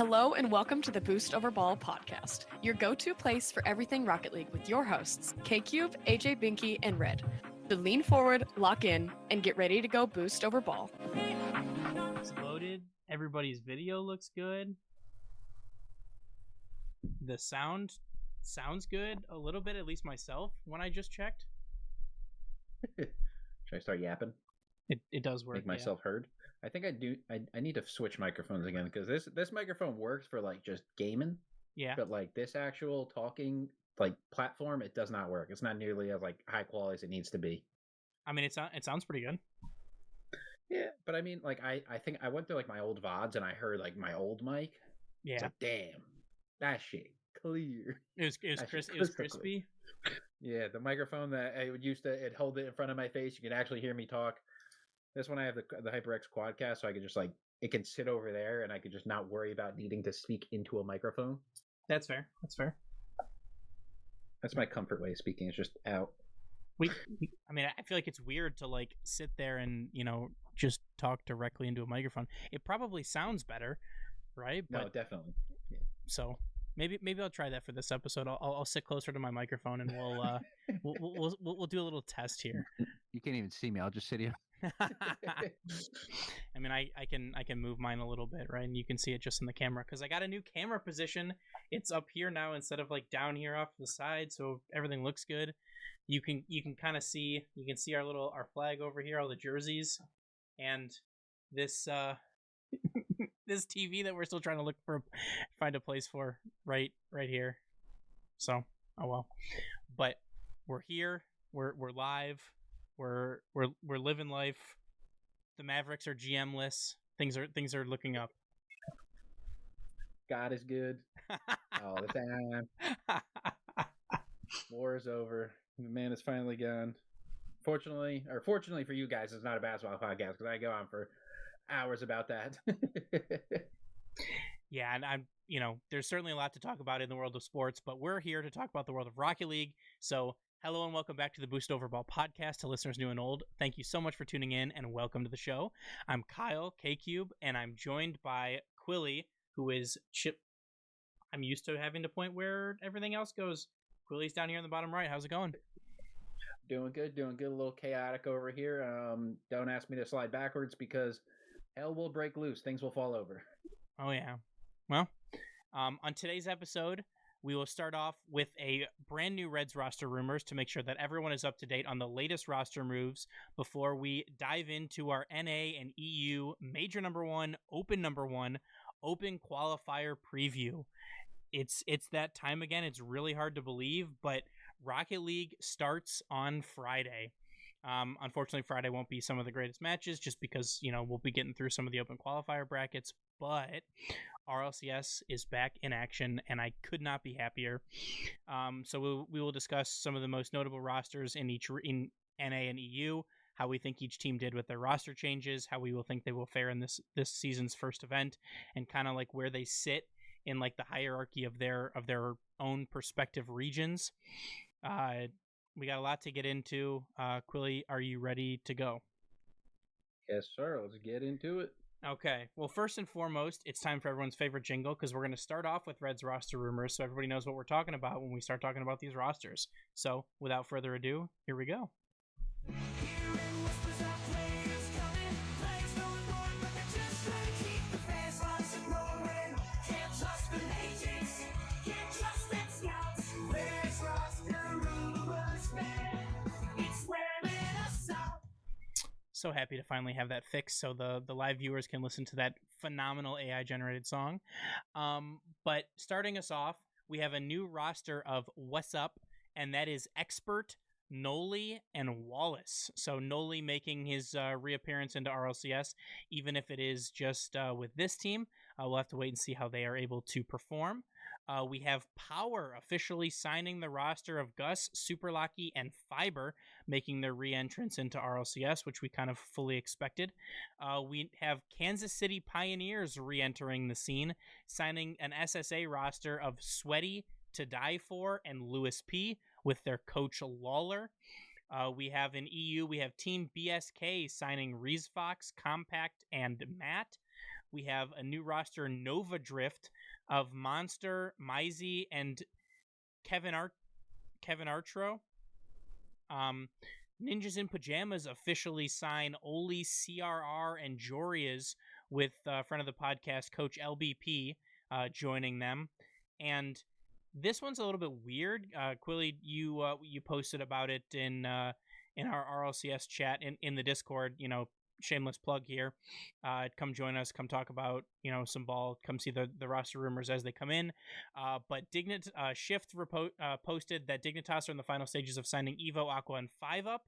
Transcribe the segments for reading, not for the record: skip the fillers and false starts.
Hello and welcome to the Boost Over Ball podcast, your go-to place for everything Rocket League with your hosts, K-Cube, AJ Binky, and Red. So lean forward, lock in, and get ready to go Boost Over Ball. It's loaded. Everybody's video looks good. The sound sounds good a little bit, at least myself, when I just checked. Should I start yapping? It does work. Make myself heard. I think I do. I need to switch microphones again because this microphone works for like just gaming. Yeah. But like this actual talking like platform, it does not work. It's not nearly as like high quality as it needs to be. I mean, it sounds pretty good. Yeah, but I mean, like I think I went through like my old VODs and I heard like my old mic. Yeah. It's like, damn, that shit clear. It was crispy. Yeah, the microphone that I would used to it hold it in front of my face. You can actually hear me talk. This one I have the HyperX Quadcast, so I could just like it can sit over there, and I could just not worry about needing to speak into a microphone. That's fair. That's my comfort way of speaking. It's just out. I mean, I feel like it's weird to like sit there and just talk directly into a microphone. It probably sounds better, right? No, definitely. Yeah. So maybe I'll try that for this episode. I'll sit closer to my microphone and we'll do a little test here. You can't even see me. I'll just sit here. I mean, I can move mine a little bit, right? And you can see it just in the camera because I got a new camera position. It's up here now instead of like down here off the side, so everything looks good. You can kind of see our flag over here, all the jerseys, and this this TV that we're still trying to find a place for right here. So oh well, but we're here. We're live. We're living life. The Mavericks are GM-less. Things are looking up. God is good all the time. War is over. The man is finally gone. Fortunately for you guys, it's not a basketball podcast because I go on for hours about that. Yeah, and I'm there's certainly a lot to talk about in the world of sports, but we're here to talk about the world of Rocket League. So hello and welcome back to the Boost Over Ball podcast to listeners new and old. Thank you so much for tuning in and welcome to the show. I'm Kyle, K-Cube, and I'm joined by Quilly, who is Chip. I'm used to having to point where everything else goes. Quilly's down here in the bottom right. How's it going? Doing good. A little chaotic over here. Don't ask me to slide backwards because hell will break loose. Things will fall over. Oh, yeah. Well, on today's episode, we will start off with a brand new Reds roster rumors to make sure that everyone is up to date on the latest roster moves before we dive into our NA and EU Major Number 1, Open Number 1, Open Qualifier preview. It's that time again. It's really hard to believe, but Rocket League starts on Friday. Unfortunately, Friday won't be some of the greatest matches just because, we'll be getting through some of the Open Qualifier brackets, but RLCS is back in action, and I could not be happier. So we will discuss some of the most notable rosters in NA and EU, how we think each team did with their roster changes, how we will think they will fare in this season's first event, and kind of like where they sit in like the hierarchy of their own perspective regions. We got a lot to get into. Quilly, are you ready to go? Yes, sir. Let's get into it. Okay. Well, first and foremost, it's time for everyone's favorite jingle because we're going to start off with Red's roster rumors so everybody knows what we're talking about when we start talking about these rosters. So, without further ado, here we go. So happy to finally have that fixed so the live viewers can listen to that phenomenal AI generated song. But starting us off, we have a new roster of What's Up, and that is Expert, Noli, and Wallace. So Noli making his reappearance into RLCS, even if it is just with this team. We'll have to wait and see how they are able to perform. We have Power officially signing the roster of Gus, Superlucky, and Fiber, making their re-entrance into RLCS, which we kind of fully expected. We have Kansas City Pioneers re-entering the scene, signing an SSA roster of Sweaty, To Die For, and Lewis P, with their coach Lawler. We have in EU, we have Team BSK signing Reese Fox, Compact, and Matt. we have a new roster, Nova Drift, of Monster, Mizey, and Kevin Artro. Ninjas in Pajamas officially sign Oli, CRR, and Jorias, with friend of the podcast, Coach LBP, joining them. And this one's a little bit weird. Quilly, you posted about it in our RLCS chat in the Discord. Shameless plug here. Come join us. Come talk about some ball. Come see the roster rumors as they come in. But Shift posted that Dignitas are in the final stages of signing Evo, Aqua, and 5UP,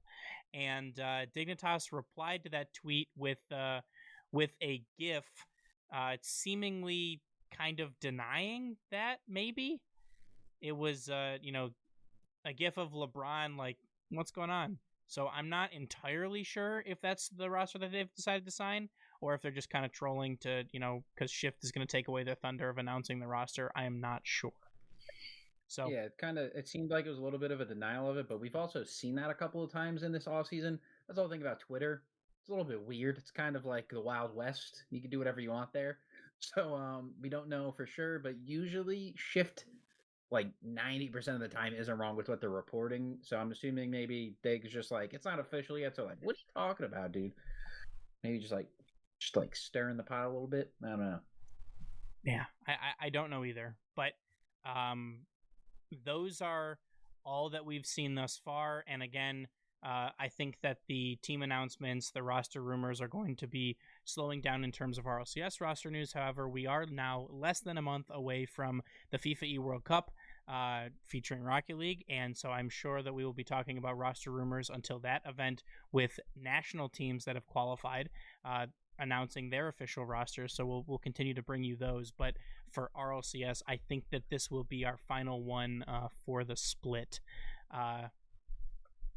and Dignitas replied to that tweet with a GIF, seemingly kind of denying that. Maybe it was a GIF of LeBron like, what's going on? So I'm not entirely sure if that's the roster that they've decided to sign, or if they're just kind of trolling to, because Shift is going to take away their thunder of announcing the roster. I am not sure. So yeah, it seemed like it was a little bit of a denial of it, but we've also seen that a couple of times in this offseason. That's the whole thing about Twitter. It's a little bit weird. It's kind of like the Wild West. You can do whatever you want there. So we don't know for sure, but usually Shift, like 90% of the time, isn't wrong with what they're reporting. So I'm assuming maybe Dig's just like, it's not official yet. So like, what are you talking about, dude? Maybe just like stirring the pot a little bit. I don't know. Yeah, I don't know either. But those are all that we've seen thus far. And again, I think that the team announcements, the roster rumors are going to be slowing down in terms of RLCS roster news. However, we are now less than a month away from the FIFA eWorld Cup featuring Rocket League. And so I'm sure that we will be talking about roster rumors until that event, with national teams that have qualified announcing their official rosters. So we'll continue to bring you those. But for RLCS, I think that this will be our final one for the split.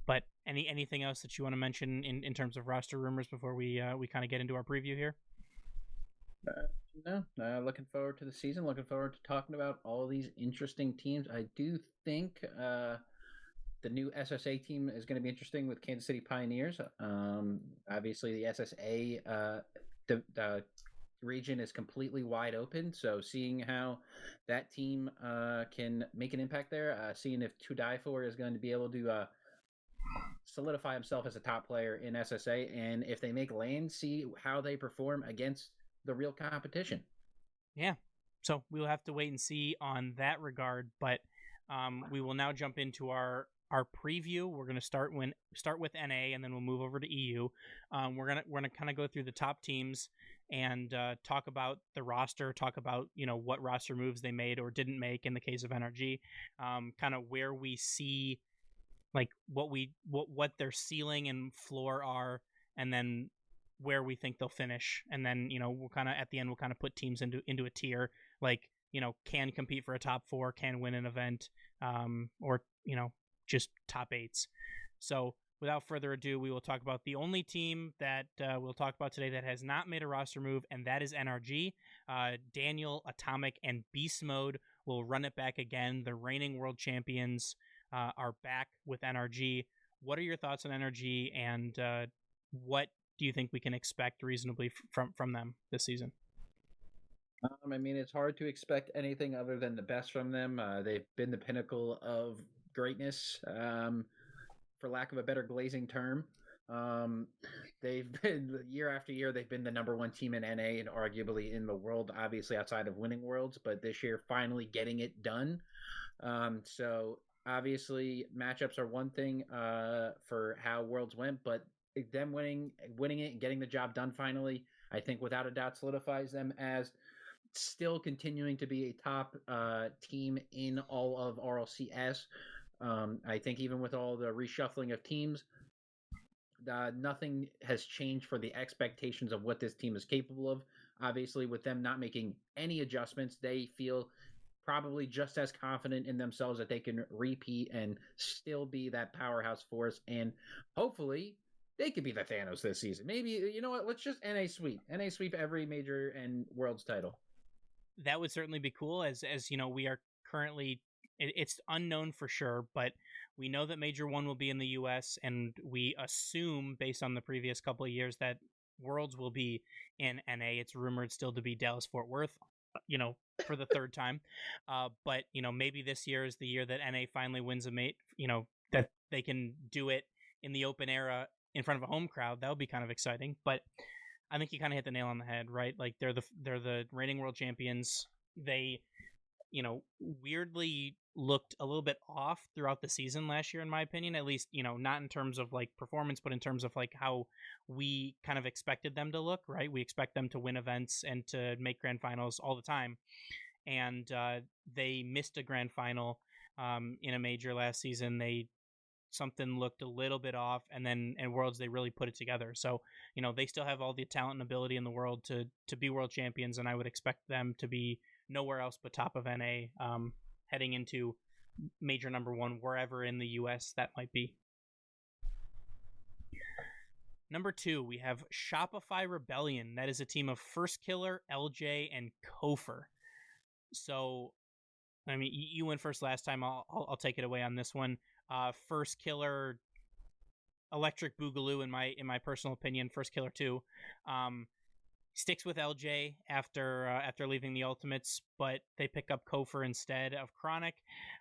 But anything else that you want to mention in terms of roster rumors before we kind of get into our preview here? No, looking forward to the season. Looking forward to talking about all these interesting teams. I do think the new SSA team is going to be interesting with Kansas City Pioneers. Obviously, the SSA the region is completely wide open. So seeing how that team can make an impact there, seeing if To Die For is going to be able to solidify himself as a top player in SSA, and if they make lanes, see how they perform against the real competition. Yeah, so we'll have to wait and see on that regard, but we will now jump into our preview. We're going to start with NA, and then we'll move over to EU. We're gonna kind of go through the top teams and talk about the roster, talk about what roster moves they made or didn't make in the case of NRG, kind of where we see like what their ceiling and floor are, and then where we think they'll finish. And then we'll kind of at the end we'll kind of put teams into a tier, like can compete for a top 4, can win an event, or just top 8s. So without further ado, we will talk about the only team that we'll talk about today that has not made a roster move, and that is NRG. Daniel, Atomic, and Beast Mode will run it back again. The reigning world champions are back with NRG. What are your thoughts on NRG, and what do you think we can expect reasonably from them this season? I mean, it's hard to expect anything other than the best from them. They've been the pinnacle of greatness, for lack of a better glazing term. They've been, year after year, they've been the number 1 team in NA and arguably in the world, obviously outside of winning worlds, but this year finally getting it done. So obviously matchups are one thing for how worlds went, but them winning it and getting the job done finally, I think without a doubt solidifies them as still continuing to be a top team in all of RLCS. I think even with all the reshuffling of teams, nothing has changed for the expectations of what this team is capable of. Obviously, with them not making any adjustments, they feel probably just as confident in themselves that they can repeat and still be that powerhouse force. And hopefully they could be the Thanos this season. Maybe, you know what, let's just NA sweep every major and world's title. That would certainly be cool, as we are currently, it's unknown for sure, but we know that Major 1 will be in the US, and we assume, based on the previous couple of years, that Worlds will be in NA. It's rumored still to be Dallas Fort Worth, for the third time. But maybe this year is the year that NA finally wins a mate. That they can do it in the open era in front of a home crowd. That would be kind of exciting. But I think you kind of hit the nail on the head, right? Like they're the reigning world champions. They, weirdly looked a little bit off throughout the season last year, in my opinion. At least, not in terms of like performance, but in terms of like how we kind of expected them to look, right? We expect them to win events and to make grand finals all the time, and they missed a grand final in a major last season. Something looked a little bit off, and then in Worlds they really put it together. So they still have all the talent and ability in the world to be world champions, and I would expect them to be nowhere else but top of NA heading into major number one, wherever in the US that might be. Number 2, we have Shopify Rebellion. That is a team of First Killer, LJ, and Kofer. So, I mean, you went first last time. I'll take it away on this one. First Killer, Electric Boogaloo, in my personal opinion. First Killer 2 sticks with LJ after leaving the Ultimates, but they pick up Kofer instead of Chronic.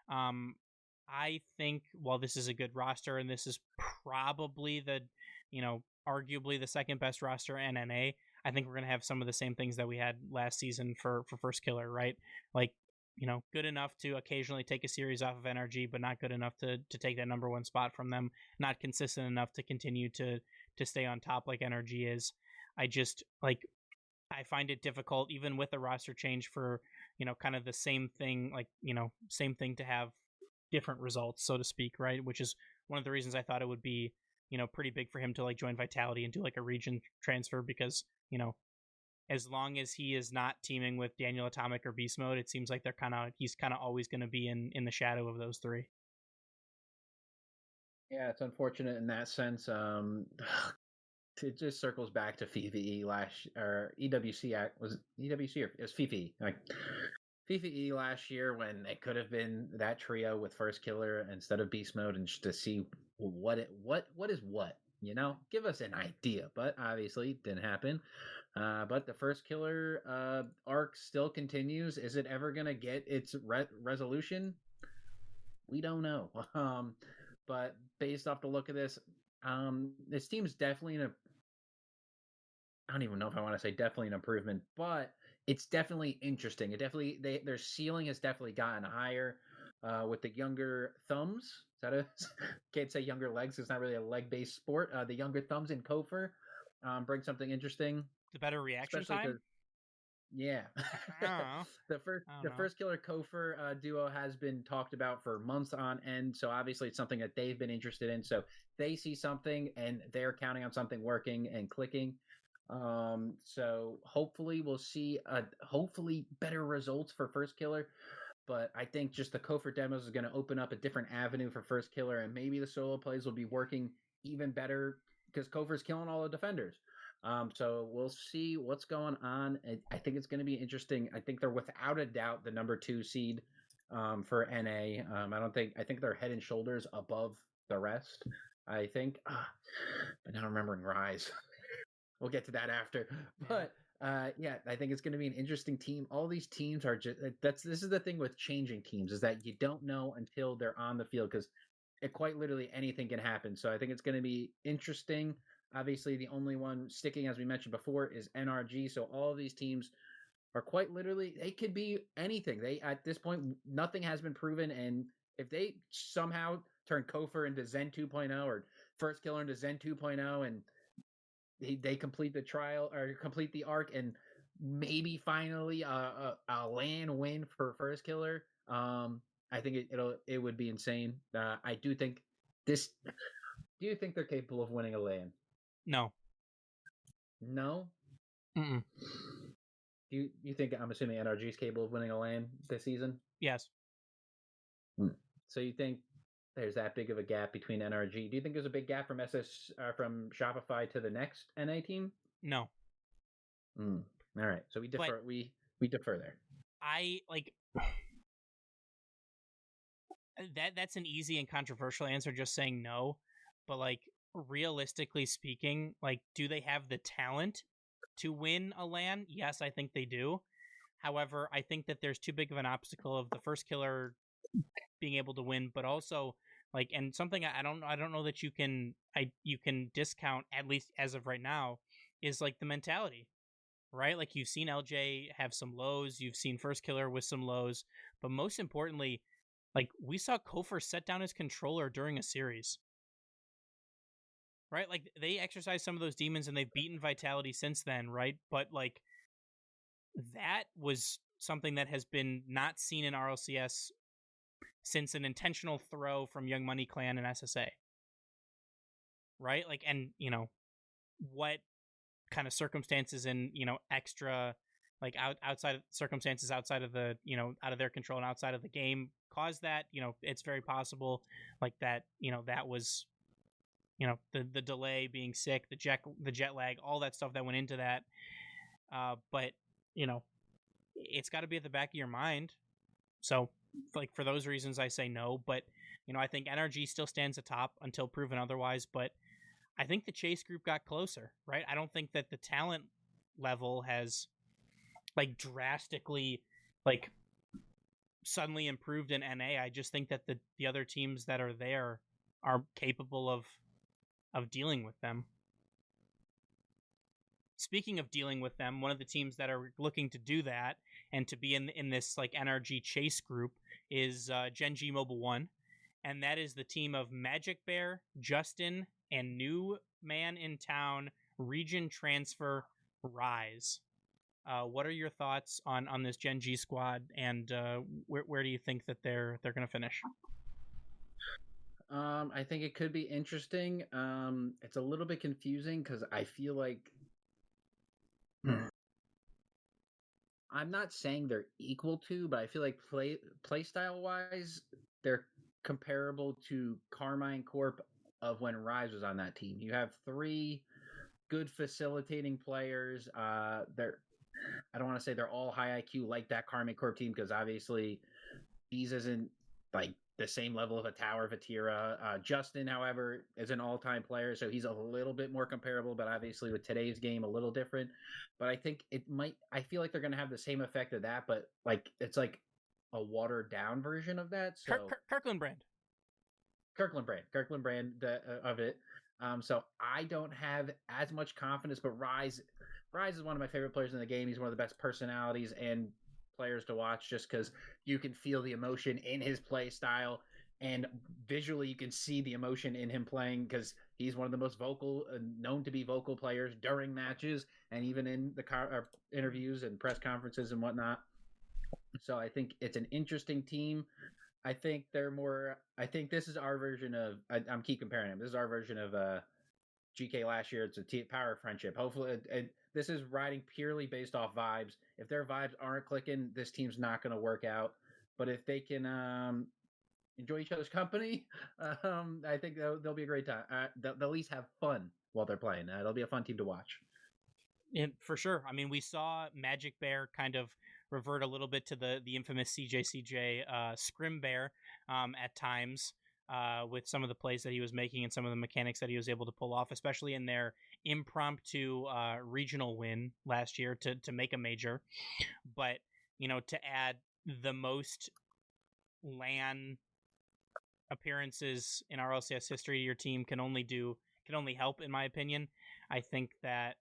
I think while this is a good roster, and this is probably arguably the second best roster in NA, I think we're gonna have some of the same things that we had last season for First Killer, right? Like, good enough to occasionally take a series off of NRG, but not good enough to take that number one spot from them. Not consistent enough to continue to stay on top like NRG is. I find it difficult, even with a roster change, for, kind of the same thing, same thing to have different results, so to speak, right? Which is one of the reasons I thought it would be, pretty big for him to like join Vitality and do like a region transfer, because, as long as he is not teaming with Daniel Atomic or Beast Mode, it seems like he's kind of always going to be in the shadow of those three. Yeah, it's unfortunate in that sense. It just circles back to FIFE or EWC. Was it EWC or it was FIFE? Like FIFE last year, when it could have been that trio with First Killer instead of Beast Mode, and just to see what is what. Give us an idea. But obviously, it didn't happen. But the First Killer arc still continues. Is it ever going to get its resolution? We don't know. But based off the look of this team's definitely I don't even know if I want to say definitely an improvement, but it's definitely interesting. Their ceiling has definitely gotten higher with the younger thumbs. Is that can't say younger legs. It's not really a leg-based sport. The younger thumbs in Kofer bring something interesting. The better reaction time. Yeah. The First Killer Kofer duo has been talked about for months on end, so obviously it's something that they've been interested in. So they see something and they're counting on something working and clicking. So hopefully we'll see hopefully better results for First Killer. But I think just the Kofer demos is going to open up a different avenue for First Killer, and maybe the solo plays will be working even better because Kofer's killing all the defenders. So we'll see what's going on. I think it's going to be interesting. I think they're without a doubt the number 2 seed for NA. I think they're head and shoulders above the rest. I think, but now I'm remembering Rise. We'll get to that after. But yeah, I think it's going to be an interesting team. All these teams are just this is the thing with changing teams, is that you don't know until they're on the field, because quite literally anything can happen. So I think it's going to be interesting. Obviously, the only one sticking, as we mentioned before, is NRG. So all of these teams are quite literally, they could be anything. At this point, nothing has been proven. And if they somehow turn Kofer into Zen 2.0 or First Killer into Zen 2.0, and they complete the trial or complete the arc, and maybe finally a LAN win for First Killer, I think it would be insane. I do think this. Do you think they're capable of winning a LAN? No. No? Mm-mm. You think, I'm assuming NRG is capable of winning a LAN this season? Yes. So you think there's that big of a gap between NRG? Do you think there's a big gap from from Shopify to the next NA team? No. All right. So we defer. We defer there. I like that's an easy and controversial answer, just saying no. But like, realistically speaking, like, do they have the talent to win a LAN? Yes, I think they do. However, I think that there's too big of an obstacle of the first killer being able to win, but also like, and something I don't know that you can discount, at least as of right now, is like the mentality, right? Like, you've seen LJ have some lows, you've seen first killer with some lows, but most importantly, like, we saw Kofor set down his controller during a series, right? Like, they exercised some of those demons and they've beaten Vitality since then, right? But like, that was something that has been not seen in RLCS since an intentional throw from Young Money Clan and SSA, right? Like, and what kind of circumstances and extra, like, outside of circumstances outside of the out of their control and outside of the game caused that. It's very possible, like, that that was the delay, being sick, the jet lag, all that stuff that went into that. But it's got to be at the back of your mind. So, like, for those reasons, I say no. But I think NRG still stands atop until proven otherwise. But I think the Chase group got closer, right? I don't think that the talent level has, like, drastically, like, suddenly improved in NA. I just think that the other teams that are there are capable of dealing with them. Speaking of dealing with them, one of the teams that are looking to do that and to be in this, like, NRG Chase group is GenG Mobile 1. And that is the team of Magic Bear, Justin, and new man in town, region transfer, Rise. What are your thoughts on this GenG squad, and where do you think that they're going to finish? I think it could be interesting. It's a little bit confusing because I feel like I'm not saying they're equal to, but I feel like play style wise, they're comparable to Carmine Corp of when Rise was on that team. You have 3 good facilitating players. They're I don't want to say they're all high IQ like that Carmine Corp team, because obviously Bees isn't like the same level of a Tower Vatira. Justin, however, is an all-time player, so he's a little bit more comparable, but obviously with today's game, a little different. But I think I feel like they're going to have the same effect of that, but like it's like a watered-down version of that. So Kirkland brand. Kirkland brand of it. So I don't have as much confidence, but Rise is one of my favorite players in the game. He's one of the best personalities and players to watch, just because you can feel the emotion in his play style, and visually you can see the emotion in him playing, because he's one of the most vocal, known to be vocal players during matches and even in the interviews and press conferences and whatnot. So I think it's an interesting team. I think this is our version of, I'm keep comparing them. This is our version of GK last year. It's a power of friendship. Hopefully, this is riding purely based off vibes. If their vibes aren't clicking, this team's not going to work out. But if they can enjoy each other's company, I think they'll be a great time. They'll at least have fun while they're playing. It'll be a fun team to watch. And for sure. I mean, we saw Magic Bear kind of revert a little bit to the infamous CJ Scrim Bear at times, with some of the plays that he was making and some of the mechanics that he was able to pull off, especially in their impromptu regional win last year to make a major. But, to add the most LAN appearances in RLCS history, your team can only help, in my opinion. I think that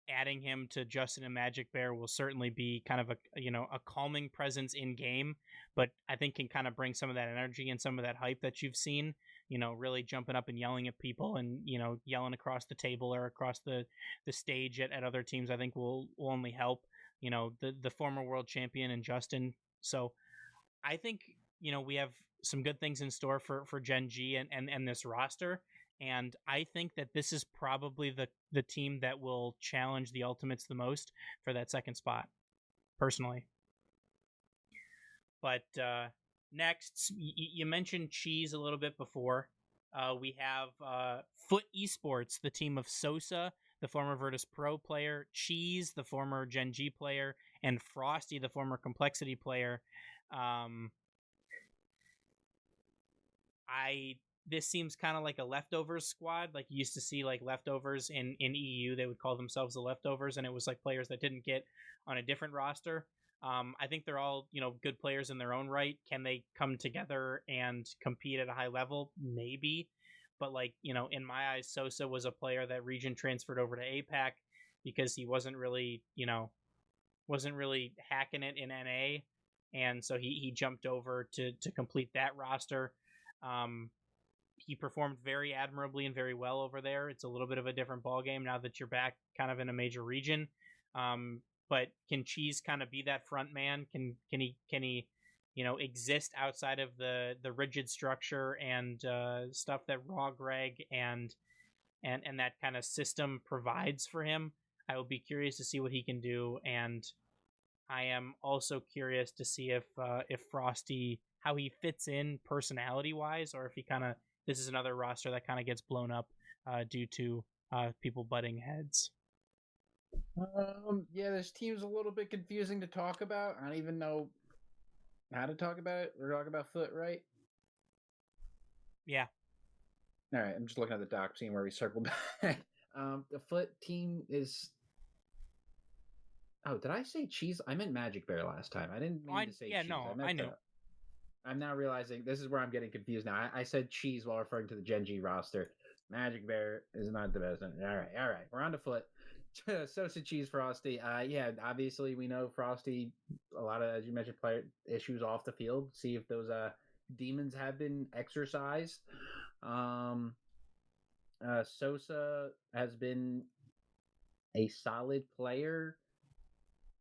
adding him to Justin and Magic Bear will certainly be kind of a calming presence in game, but I think can kind of bring some of that energy and some of that hype that you've seen, really jumping up and yelling at people and, yelling across the table or across the stage at other teams. I think will only help, the former world champion and Justin. So I think, we have some good things in store for GenG and this roster. And I think that this is probably the team that will challenge the Ultimates the most for that second spot, personally. But next, you mentioned Cheese a little bit before. We have Foot Esports, the team of Sosa, the former Virtus Pro player, Cheese, the former GenG player, and Frosty, the former Complexity player. I this seems kind of like a leftovers squad. Like you used to see like leftovers in EU, they would call themselves the leftovers, and it was like players that didn't get on a different roster. I think they're all, good players in their own right. Can they come together and compete at a high level? Maybe. But like, in my eyes, Sosa was a player that region transferred over to APAC because he wasn't really hacking it in NA. And so he jumped over to complete that roster. He performed very admirably and very well over there. It's a little bit of a different ballgame now that you're back kind of in a major region. But can Cheese kind of be that front man? Can he exist outside of the rigid structure and stuff that Raw Greg and that kind of system provides for him? I will be curious to see what he can do, and I am also curious to see if Frosty, how he fits in personality wise, or if he this is another roster that kind of gets blown up due to people butting heads. Yeah, this team's a little bit confusing to talk about. I don't even know how to talk about it. We're talking about Foot, right? Yeah. All right, I'm just looking at the doc, seeing where we circled back. The Foot team is. Oh, did I say Cheese? I meant Magic Bear last time. I didn't mean to say Cheese. No, I know. I'm now realizing this is where I'm getting confused now. I said Cheese while referring to the GenG roster. Magic Bear is not the best. All right. We're on to Foot. Sosa, Cheese, Frosty. Yeah, obviously we know Frosty, a lot of, as you mentioned, player issues off the field. See if those demons have been exercised. Sosa has been a solid player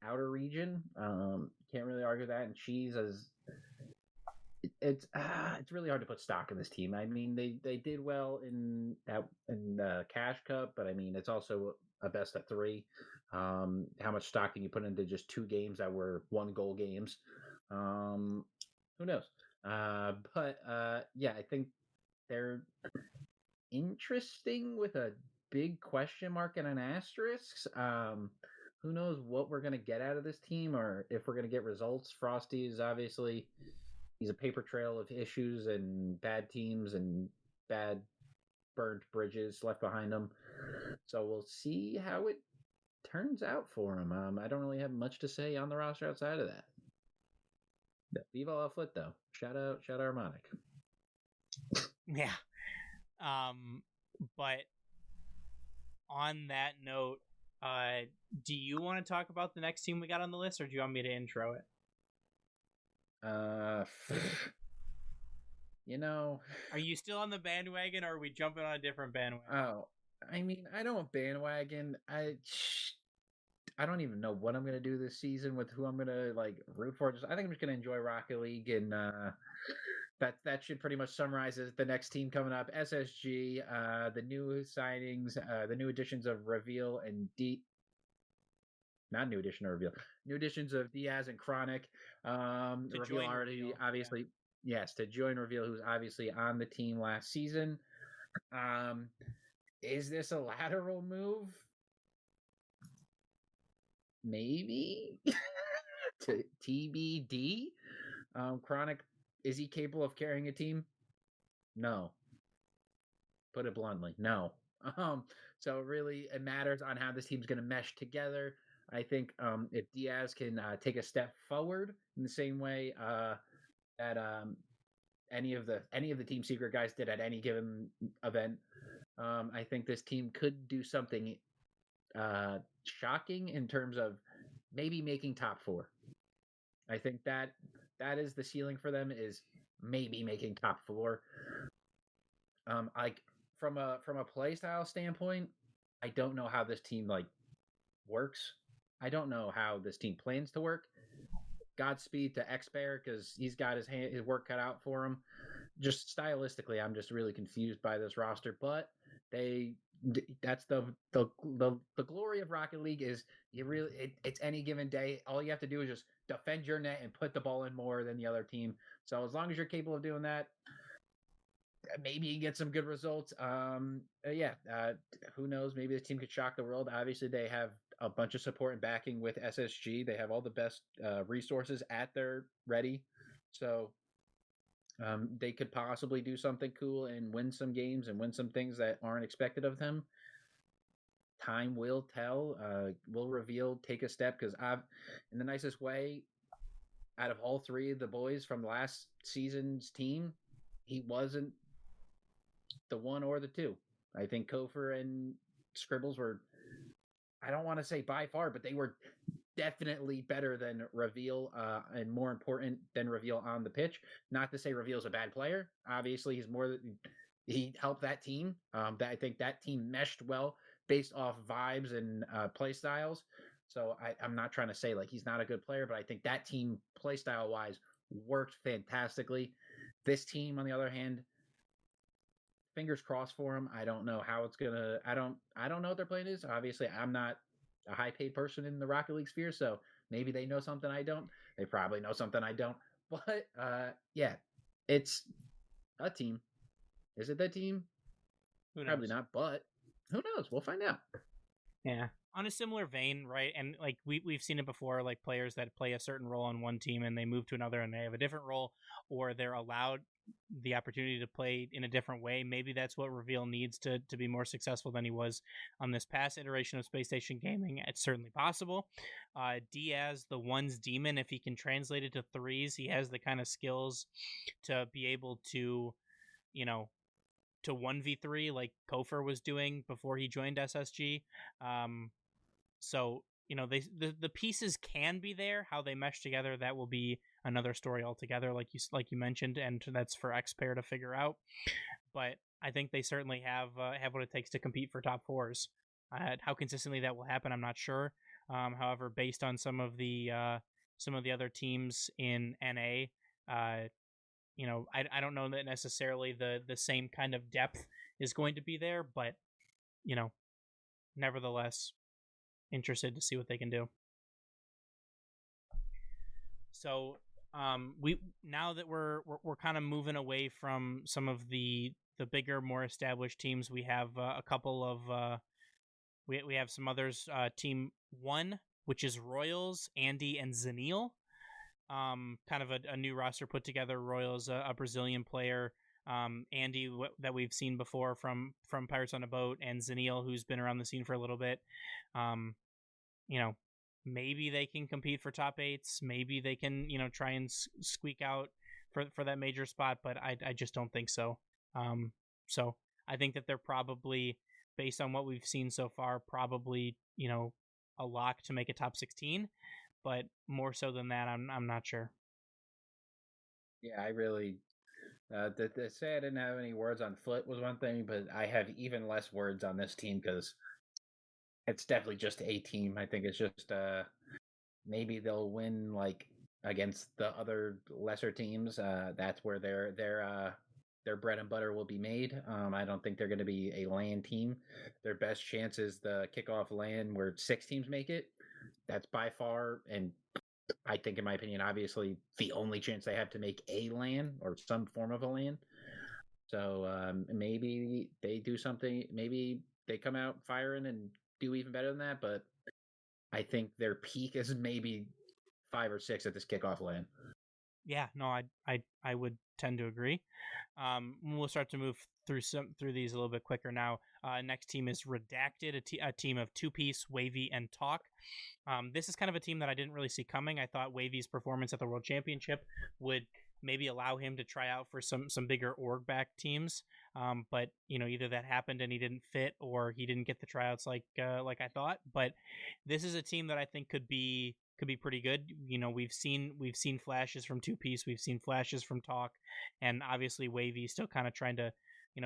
outer region. Can't really argue that. And Cheese is it's really hard to put stock in this team. I mean, they did well in Cash Cup, but I mean it's also a best of 3. How much stock can you put into just 2 games that were 1-goal games? Who knows? But yeah, I think they're interesting with a big question mark and an asterisk. Who knows what we're going to get out of this team, or if we're going to get results. Frosty is obviously, he's a paper trail of issues and bad teams and bad burnt bridges left behind him. So we'll see how it turns out for him. I don't really have much to say on the roster outside of that. Viva La Foot, though. Shout out Harmonic. Yeah. But on that note, do you want to talk about the next team we got on the list, or do you want me to intro it? Are you still on the bandwagon, or are we jumping on a different bandwagon? Oh, I mean, I don't bandwagon. I don't even know what I'm gonna do this season with who I'm gonna root for. I think I'm just gonna enjoy Rocket League, and that should pretty much summarize it. The next team coming up, SSG, the new signings, the new additions of Reveal and new additions of Diaz and Chronic. Reveal already, obviously, yes, to join Reveal, who's obviously on the team last season. Is this a lateral move? Maybe. To TBD. Chronic, is he capable of carrying a team? No. Put it bluntly, no. So really, it matters on how this team's going to mesh together. I think if Diaz can take a step forward in the same way that any of the Team Secret guys did at any given event, I think this team could do something shocking in terms of maybe making top 4. I think that is the ceiling for them, is maybe making top 4. From a play style standpoint, I don't know how this team works. I don't know how this team plans to work. Godspeed to X-Bear, because he's got his work cut out for him. Just stylistically, I'm just really confused by this roster. But that's the glory of Rocket League, is it's any given day. All you have to do is just defend your net and put the ball in more than the other team. So as long as you're capable of doing that, maybe you can get some good results. Who knows? Maybe this team could shock the world. Obviously, they have a bunch of support and backing with SSG. They have all the best resources at their ready. So they could possibly do something cool and win some games and win some things that aren't expected of them. Time will tell. Will reveal, take a step, because I've, in the nicest way, out of all three of the boys from last season's team, he wasn't the one or the two. I think Kofor and Scribbles were, I don't want to say by far, but they were definitely better than Reveal, and more important than Reveal on the pitch. Not to say Reveal's a bad player. Obviously, he helped that team. I think that team meshed well based off vibes and play styles. So I'm not trying to say like he's not a good player, but I think that team play style wise worked fantastically. This team, on the other hand, fingers crossed for him. I don't know how it's gonna. I don't know what their plan is. Obviously, I'm not a high paid person in the Rocket League sphere, so maybe they know something I don't. They probably know something I don't. But yeah, it's a team. Is it that team? Probably not, but who knows? We'll find out. Yeah. On a similar vein, right? And like we've seen it before, like players that play a certain role on one team and they move to another and they have a different role, or they're allowed the opportunity to play in a different way. Maybe that's what Reveal needs to be more successful than he was on this past iteration of Space Station Gaming. It's certainly possible. Diaz, the ones demon, if he can translate it to threes, he has the kind of skills to be able to, to 1v3 like Kofor was doing before he joined SSG. So, the pieces can be there. How they mesh together, that will be another story altogether, like you mentioned, and that's for Xpair to figure out. But I think they certainly have what it takes to compete for top fours. How consistently that will happen, I'm not sure. However, based on some of the other teams in NA, I don't know that necessarily the same kind of depth is going to be there, but nevertheless, interested to see what they can do. So, we now that we're kind of moving away from some of the bigger, more established teams, we have a couple of we have some others. Team 1, which is Royals, Andy, and Zanil. Kind of a new roster put together. Royals, a Brazilian player. Andy, that we've seen before from Pirates on a Boat, and Zanil, who's been around the scene for a little bit. Maybe they can compete for top 8s. Maybe they can, try and squeak out for that major spot, but I just don't think so. So I think that they're probably, based on what we've seen so far, probably, a lock to make a top 16. But more so than that, I'm not sure. Yeah, I really. To say I didn't have any words on Foot was one thing, but I have even less words on this team because it's definitely just a team. I think it's just maybe they'll win like against the other lesser teams. That's where their bread and butter will be made. I don't think they're going to be a LAN team. Their best chance is the kickoff LAN where 6 teams make it. That's by far, and I think, in my opinion, obviously the only chance they have to make a LAN or some form of a LAN. So maybe they do something. Maybe they come out firing and do even better than that. But I think their peak is maybe 5 or 6 at this kickoff LAN. Yeah, no, I would tend to agree. We'll start to move through these a little bit quicker now. Next team is Redacted, a team of 2Piece, Wavy, and Talk. This is kind of a team that I didn't really see coming. I thought Wavy's performance at the World Championship would maybe allow him to try out for some bigger org back teams. But either that happened and he didn't fit, or he didn't get the tryouts like I thought. But this is a team that I think could be pretty good. We've seen flashes from 2Piece, we've seen flashes from Talk, and obviously Wavy still kind of trying to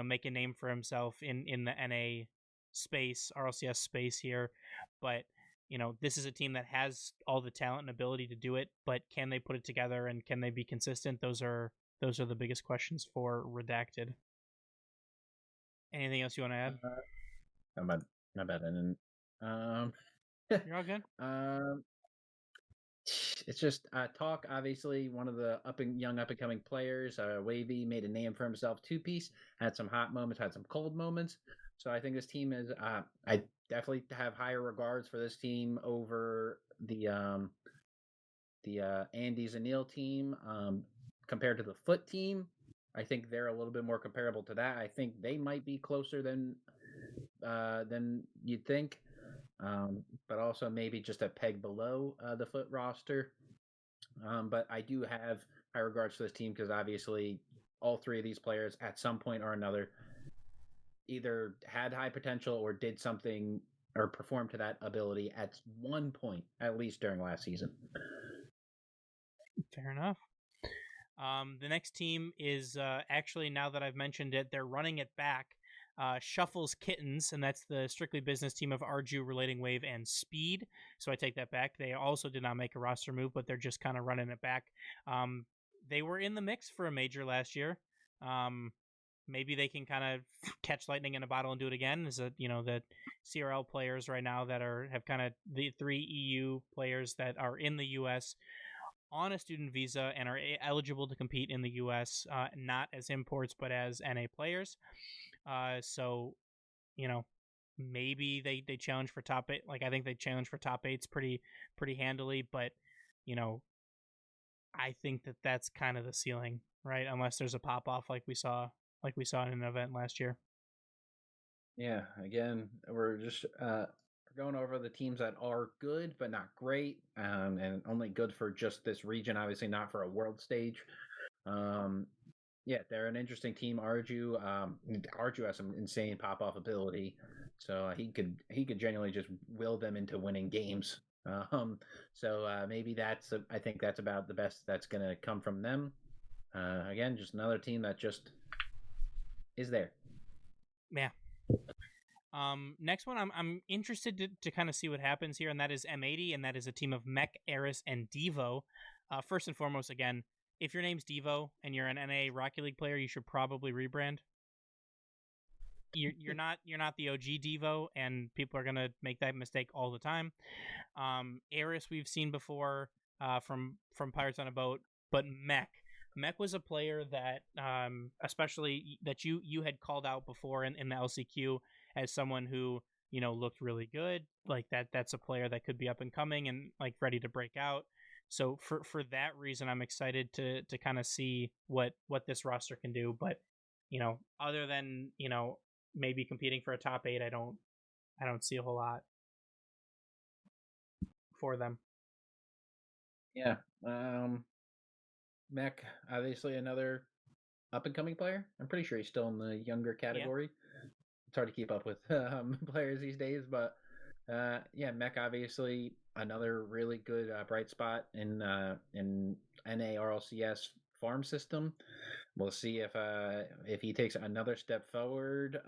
make a name for himself in the NA space, RLCS space here. But this is a team that has all the talent and ability to do it, but can they put it together and can they be consistent? Those are the biggest questions for Redacted. Anything else you want to add? Not bad. And you're all good. It's just Talk, obviously one of the young up and coming players. Wavy made a name for himself. 2Piece had some hot moments, had some cold moments. So I think this team is. I definitely have higher regards for this team over the Andy Zanil team compared to the Foot team. I think they're a little bit more comparable to that. I think they might be closer than you'd think, but also maybe just a peg below the Foot roster. But I do have high regards for this team because obviously all three of these players at some point or another either had high potential or did something or performed to that ability at one point, at least during last season. Fair enough. The next team is actually, now that I've mentioned it, they're running it back. Shuffles Kittens, and that's the strictly business team of Arju, Relating Wave, and Speed. So I take that back. They also did not make a roster move, but they're just kind of running it back. They were in the mix for a major last year. Maybe they can kind of catch lightning in a bottle and do it again. Is that, the CRL players right now that have kind of the 3 EU players that are in the U.S. on a student visa and are eligible to compete in the U.S., not as imports but as NA players. So, maybe they challenge for top 8. Like, I think they challenge for top 8s pretty handily, but I think that's kind of the ceiling, right? Unless there's a pop off like we saw in an event last year. Yeah, again, we're just going over the teams that are good but not great, and only good for just this region, obviously not for a world stage. Yeah, they're an interesting team. Arju has some insane pop-off ability, so he could genuinely just will them into winning games. So maybe I think that's about the best that's going to come from them. Again, just another team that just is there. Yeah. Next one, I'm interested to kind of see what happens here, and that is M80, and that is a team of Mech, Eris, and Devo. First and foremost, again, if your name's Devo and you're an NA Rocket League player, you should probably rebrand. You're not the OG Devo, and people are gonna make that mistake all the time. Eris we've seen before from Pirates on a Boat, but Mech was a player that especially that you had called out before in the LCQ as someone who looked really good. Like that's a player that could be up and coming and like ready to break out. So for that reason, I'm excited to kind of see what this roster can do. But other than maybe competing for a top 8, I don't see a whole lot for them. Yeah. Mech, obviously another up and coming player. I'm pretty sure he's still in the younger category. Yeah. It's hard to keep up with players these days, but yeah, Mech obviously another really good bright spot in NA RLCS farm system. We'll see if he takes another step forward.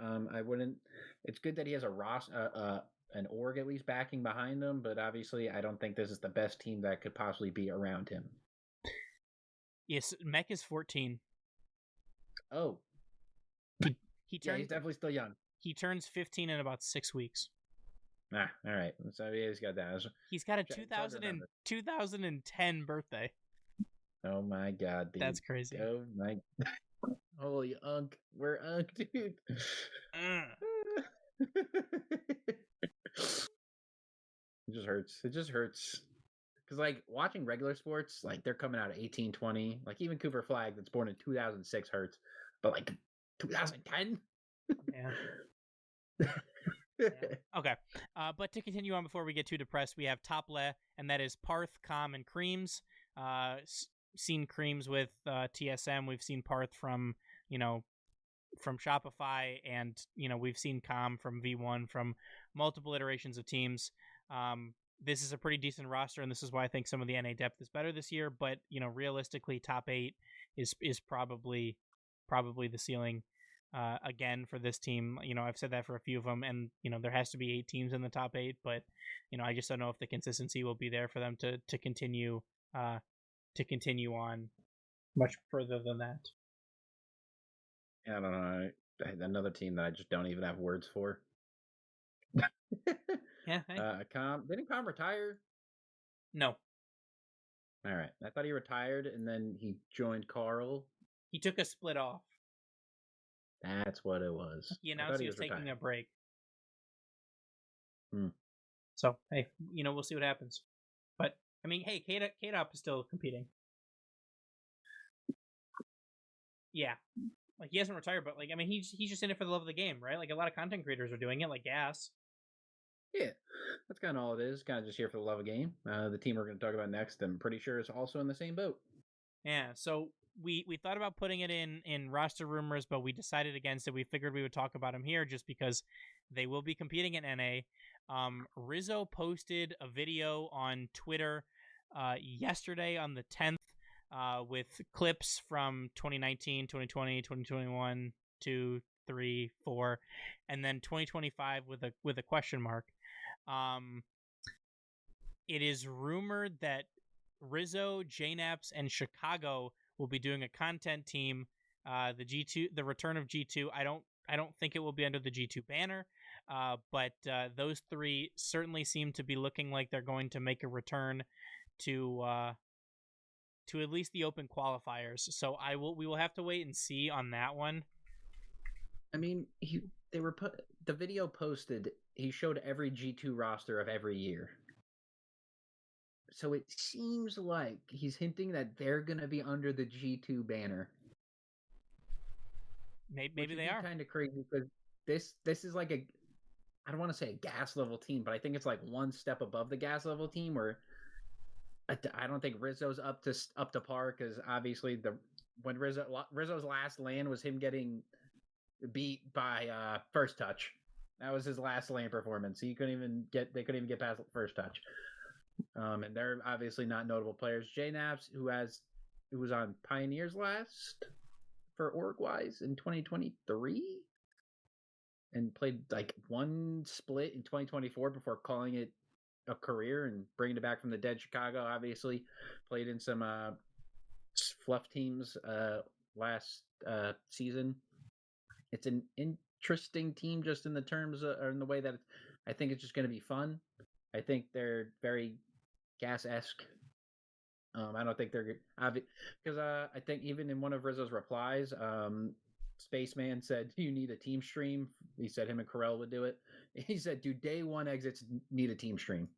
It's good that he has an org at least backing behind him, but obviously I don't think this is the best team that could possibly be around him. Yes, Mech is 14. Oh. He's definitely still young. He turns 15 in about 6 weeks. All right. So he's got that. He's got a 2010 birthday. Oh my god, dude. That's crazy. Oh my holy unk. We're unk, dude. It just hurts. Because like watching regular sports, like they're coming out at 18, 20. Like even Cooper Flag that's born in 2006 hurts. But like 2010? Yeah. Yeah. Okay. But to continue on before we get too depressed, we have Tople, and that is Parth, Com, and Creams. Seen Creams with TSM. We've seen Parth from Shopify, and we've seen Com from V1 from multiple iterations of teams. This is a pretty decent roster, and this is why I think some of the NA depth is better this year. But realistically, top 8 is probably the ceiling. Again for this team. I've said that for a few of them, and there has to be 8 teams in the top 8, but I just don't know if the consistency will be there for them to continue on much further than that. I don't know. Another team that I just don't even have words for. Yeah. Hey. Didn't Com retire? No. All right. I thought he retired and then he joined Carl. He took a split off. That's what it was. He announced he was taking a break. Hmm. So, hey, we'll see what happens. But, I mean, hey, K-Dop is still competing. Yeah. Like, he hasn't retired, but, like, I mean, he's just in it for the love of the game, right? Like, a lot of content creators are doing it, like Gas. Yeah, that's kind of all it is. Kind of just here for the love of game. The team we're going to talk about next, I'm pretty sure is also in the same boat. Yeah, so we thought about putting it in roster rumors, but we decided against it. We figured we would talk about them here just because they will be competing in NA. Rizzo posted a video on Twitter yesterday on the 10th with clips from 2019, 2020, 2021, 2, 3, 4, and then 2025 with a question mark. It is rumored that Rizzo, JNaps, and Chicago will be doing a content team. The G2, the return of G2. I don't think it will be under the G2 banner, but those three certainly seem to be looking like they're going to make a return to at least the open qualifiers. So we will have to wait and see on that one. I mean, the video posted. He showed every G2 roster of every year. So it seems like he's hinting that they're gonna be under the G2 banner. Maybe they are. Kind of crazy because this is like I don't want to say a gas level team, but I think it's like one step above the gas level team. Where I don't think Rizzo's up to par, because obviously when Rizzo's last LAN was him getting beat by First Touch. That was his last LAN performance. They couldn't even get past First Touch. And they're obviously not notable players. JNaps, who was on Pioneers last for Org-wise in 2023, and played like one split in 2024 before calling it a career and bringing it back from the dead. Chicago obviously played in some fluff teams last season. It's an interesting team just in the terms or in the way that I think it's just going to be fun. I think they're very gas-esque. I don't think they're because I think even in one of Rizzo's replies, Spaceman said, "You need a team stream." He said him and Carell would do it. He said, "Do day one exits need a team stream?"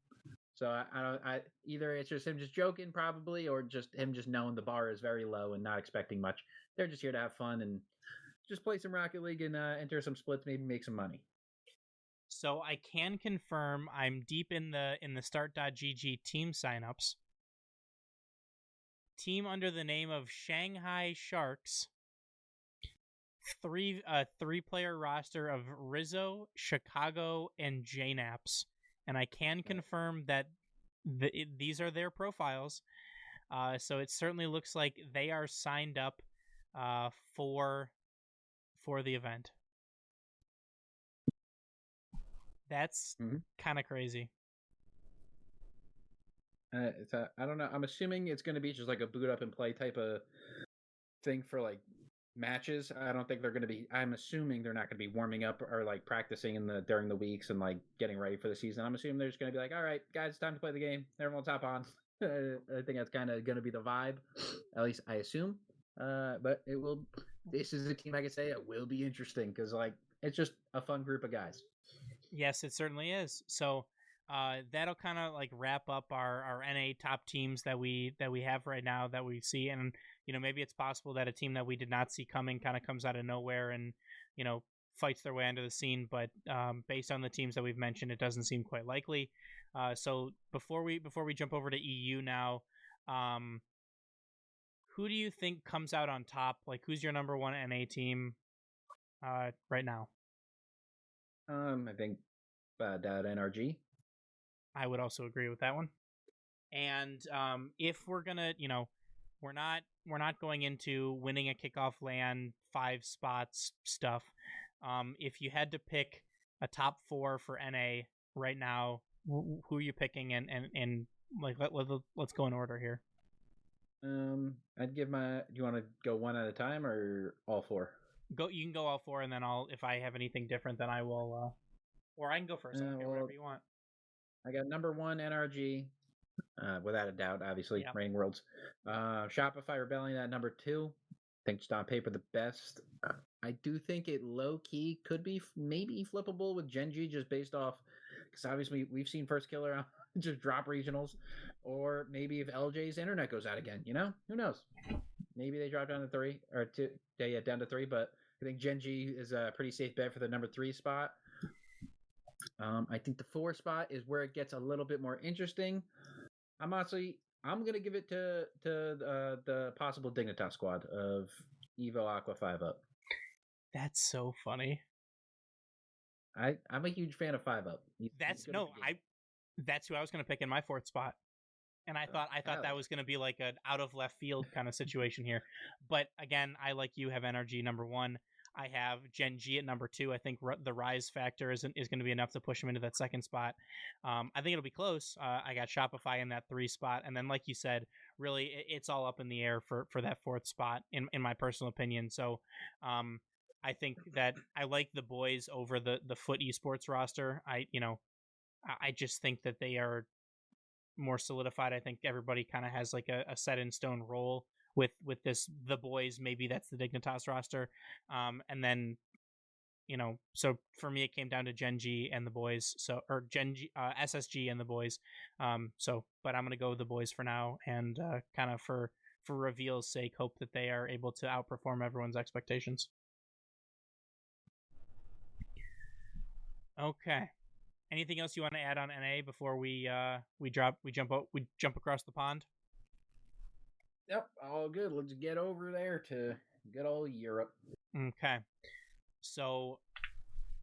So I either it's just him just joking probably, or just him just knowing the bar is very low and not expecting much. They're just here to have fun and just play some Rocket League and enter some splits, maybe make some money. So I can confirm I'm deep in the start.gg team signups. Team under the name of Shanghai Sharks. Three-player roster of Rizzo, Chicago, and JNaps. And I can confirm that these are their profiles. So it certainly looks like they are signed up for the event. That's kind of crazy. I don't know. I'm assuming it's going to be just like a boot up and play type of thing for like matches. I don't think they're going to be. I'm assuming they're not going to be warming up or like practicing during the weeks and like getting ready for the season. I'm assuming they're just going to be like, all right, guys, it's time to play the game. Everyone top on. I think that's kind of going to be the vibe. At least I assume. But it will. This is a team I can say it will be interesting because like it's just a fun group of guys. Yes, it certainly is. So that'll kind of like wrap up our NA top teams that we have right now that we see. And, maybe it's possible that a team that we did not see coming kind of comes out of nowhere and, fights their way onto the scene. But based on the teams that we've mentioned, it doesn't seem quite likely. So before we jump over to EU now, who do you think comes out on top? Like, who's your number one NA team right now? I think that NRG. I would also agree with that one. And if we're gonna, we're not going into winning a kickoff LAN 5 spots stuff. If you had to pick a top 4 for NA right now, who are you picking? And like let's go in order here. I'd give do you want to go one at a time or all 4? You can go all 4, and then if I have anything different, then I will. Or I can go first. I don't care, whatever you want. I got number 1 NRG, without a doubt. Obviously, Reigning Worlds. Shopify Rebellion at number 2. I think just on paper the best. I do think it low key could be maybe flippable with GenG just based off because obviously we've seen First Killer just drop regionals, or maybe if LJ's internet goes out again, who knows? maybe they drop down to 3 or 2. Yeah, down to 3. But I think GenG is a pretty safe bet for the number 3 spot. I think the 4 spot is where it gets a little bit more interesting. I'm gonna give it to the possible Dignitas squad of Evo Aqua 5-Up. That's so funny. I'm a huge fan of 5-Up. That's who I was gonna pick in my 4th spot. And I thought that was going to be like an out of left field kind of situation here. But again, I, like you, have NRG number 1. I have GenG at number 2. I think the rise factor is going to be enough to push him into that 2nd spot. I think it'll be close. I got Shopify in that 3 spot. And then, like you said, really it's all up in the air for that 4th spot in my personal opinion. So I think that I like the boys over the Foot Esports roster. I just think that they are more solidified. I think everybody kind of has like a set in stone role with the boys. Maybe that's the Dignitas roster. And then, so for me, it came down to GenG and the boys. Or GenG, SSG and the boys. But I'm going to go with the boys for now, and kind of for reveal's sake, hope that they are able to outperform everyone's expectations. Okay. Anything else you want to add on NA before we jump across the pond? Yep, all good. Let's get over there to good old Europe. Okay. So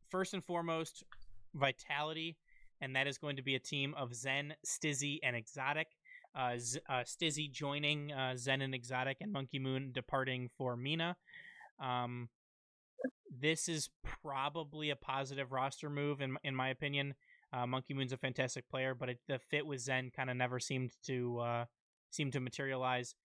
first and foremost, Vitality, and that is going to be a team of Zen, Stizzy, and Exotic. Stizzy joining Zen and Exotic, and Monkey Moon departing for Mina. This is probably a positive roster move in my opinion. Monkey Moon's a fantastic player, but the fit with Zen kind of never seemed to materialize.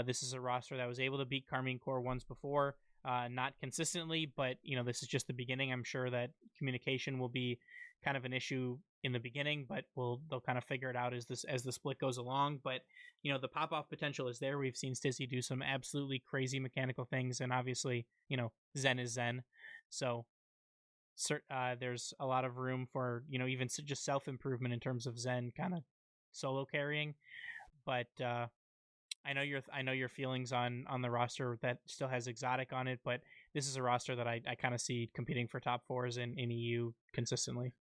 This is a roster that was able to beat Carmine Corps once before, not consistently, but this is just the beginning. I'm sure that communication will be kind of an issue in the beginning, but they'll kind of figure it out as the split goes along. But the pop off potential is there. We've seen Stizzy do some absolutely crazy mechanical things, and obviously Zen is Zen, so there's a lot of room for even just self improvement in terms of Zen kind of solo carrying. But I know your feelings on the roster that still has Exotic on it, but this is a roster that I kind of see competing for top 4s in EU consistently.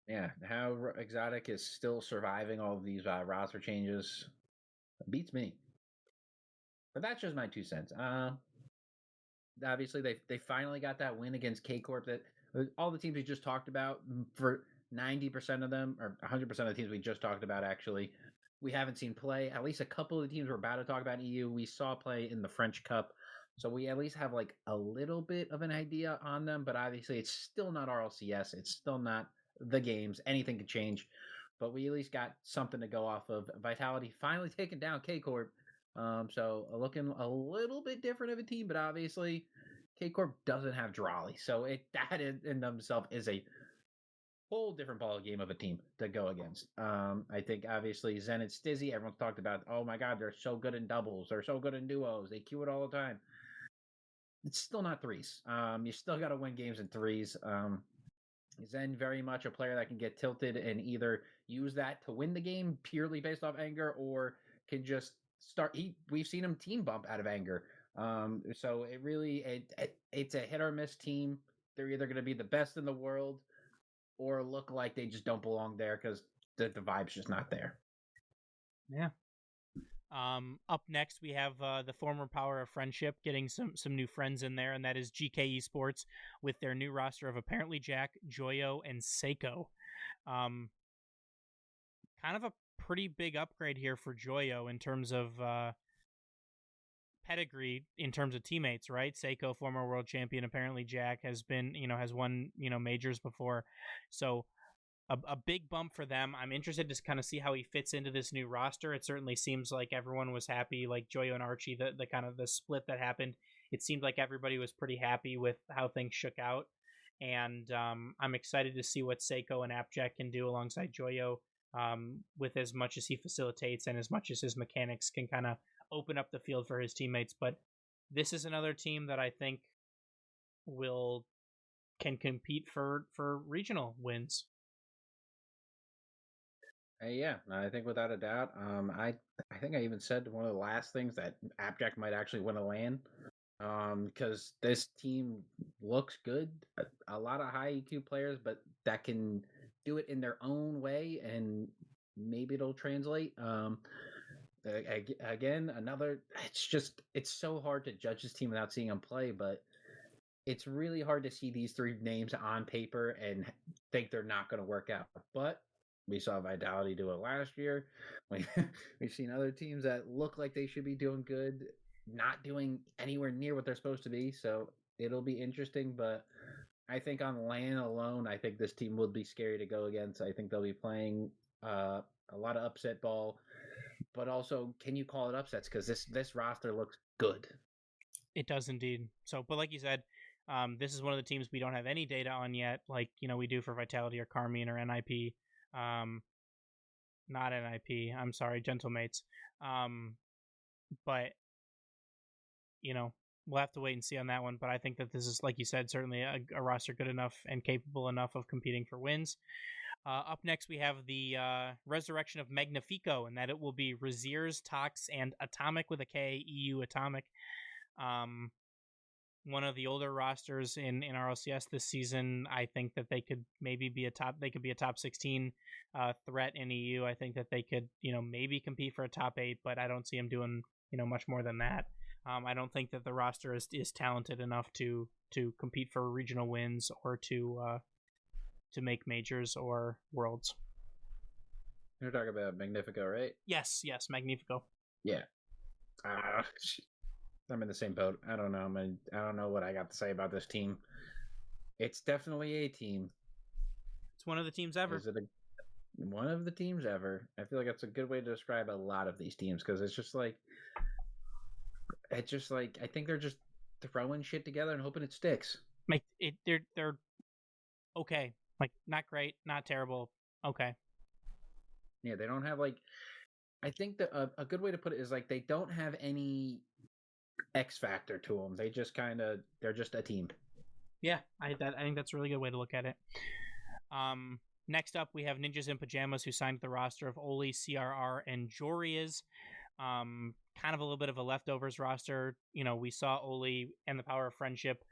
Yeah, how Exotic is still surviving all of these roster changes beats me. But that's just my 2 cents. Obviously, they finally got that win against K-Corp that all the teams we just talked about, for 90% of them, or 100% of the teams we just talked about, actually, we haven't seen play. At least a couple of the teams we're about to talk about in EU, we saw play in the French Cup. So we at least have like a little bit of an idea on them, but obviously it's still not RLCS. It's still not the games. Anything could change, but we at least got something to go off of. Vitality finally taking down K-Corp. So looking a little bit different of a team, but obviously K-Corp doesn't have Drawley. So that in themselves is a whole different ball game of a team to go against. I think obviously Zen and Stizzy, everyone's talked about, oh my God, they're so good in doubles. They're so good in duos. They queue it all the time. It's still not 3s. You still got to win games in 3s. Zen very much a player that can get tilted and either use that to win the game purely based off anger, or can just start. We've seen him team bump out of anger. So it really it's a hit or miss team. They're either going to be the best in the world or look like they just don't belong there because the vibe's just not there. Yeah. Up next, we have the former Power of Friendship getting some new friends in there, and that is GK Esports with their new roster of apparently Jack, Joyo, and Seiko. Kind of a pretty big upgrade here for Joyo in terms of pedigree, in terms of teammates, right? Seiko, former world champion. Apparently Jack has been, has won, majors before. So a big bump for them. I'm interested to kind of see how he fits into this new roster. It certainly seems like everyone was happy, like Joyo and Archie, the kind of the split that happened. It seemed like everybody was pretty happy with how things shook out. And I'm excited to see what Seiko and Appjack can do alongside Joyo, with as much as he facilitates and as much as his mechanics can kind of open up the field for his teammates. But this is another team that I think can compete for regional wins. Yeah, I think without a doubt. I think I even said one of the last things that Abjack might actually win a LAN. Because this team looks good. A lot of high EQ players, but that can do it in their own way, and maybe it'll translate. Again, another. It's so hard to judge this team without seeing them play, but it's really hard to see these three names on paper and think they're not going to work out. But we saw Vitality do it last year. We've seen other teams that look like they should be doing good, not doing anywhere near what they're supposed to be. So it'll be interesting. But I think on LAN alone, I think this team would be scary to go against. I think they'll be playing a lot of upset ball. But also, can you call it upsets? Because this roster looks good. It does indeed. So, but like you said, this is one of the teams we don't have any data on yet, like we do for Vitality or Carmine or NIP. Not NIP. I'm sorry, Gentlemates. But we'll have to wait and see on that one. But I think that this is, like you said, certainly a roster good enough and capable enough of competing for wins. Up next, we have the resurrection of Magnifico, and that it will be Raziers, Tox, and Atomic with a K, EU Atomic. One of the older rosters in RLCS this season. I think that they could maybe be a top 16 threat in EU. I think that they could, maybe compete for a top 8, but I don't see them doing, much more than that. I don't think that the roster is talented enough to compete for regional wins or to make majors or worlds. You're talking about Magnifico, right? Yes, Magnifico. Yeah. I'm in the same boat. I don't know. I don't know what I got to say about this team. It's definitely a team. It's one of the teams ever. Is it one of the teams ever? I feel like that's a good way to describe a lot of these teams, because it's just like I think they're just throwing shit together and hoping it sticks. Like they're okay. Like not great, not terrible. Okay. Yeah, they don't have I think that a good way to put it is they don't have any X factor to them. They just they're just a team. Yeah, I think that's a really good way to look at it. Next up, we have Ninjas in Pajamas, who signed the roster of Oli, CRR, and Jorias. Kind of a little bit of a leftovers roster. We saw Oli and the Power of Friendship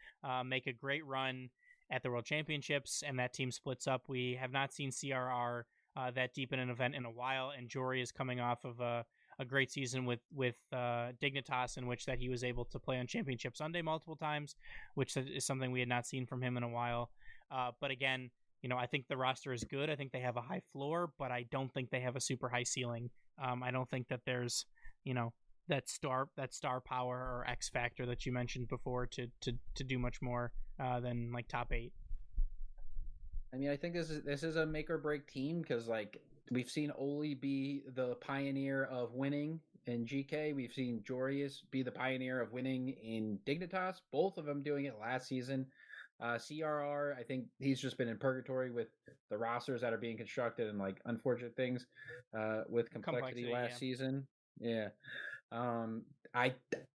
make a great run at the World Championships, and that team splits up. We have not seen CRR that deep in an event in a while, and Jory is coming off of a great season with Dignitas, in which that he was able to play on Championship Sunday multiple times, which is something we had not seen from him in a while. But again, I think the roster is good. I think they have a high floor, but I don't think they have a super high ceiling. I don't think that there's, that star power or X factor that you mentioned before to do much more than top 8. I mean, I think this is a make or break team, because we've seen Oli be the pioneer of winning in GK. We've seen Jorius be the pioneer of winning in Dignitas. Both of them doing it last season. CRR, I think he's just been in purgatory with the rosters that are being constructed and unfortunate things with complexity last season. Yeah. I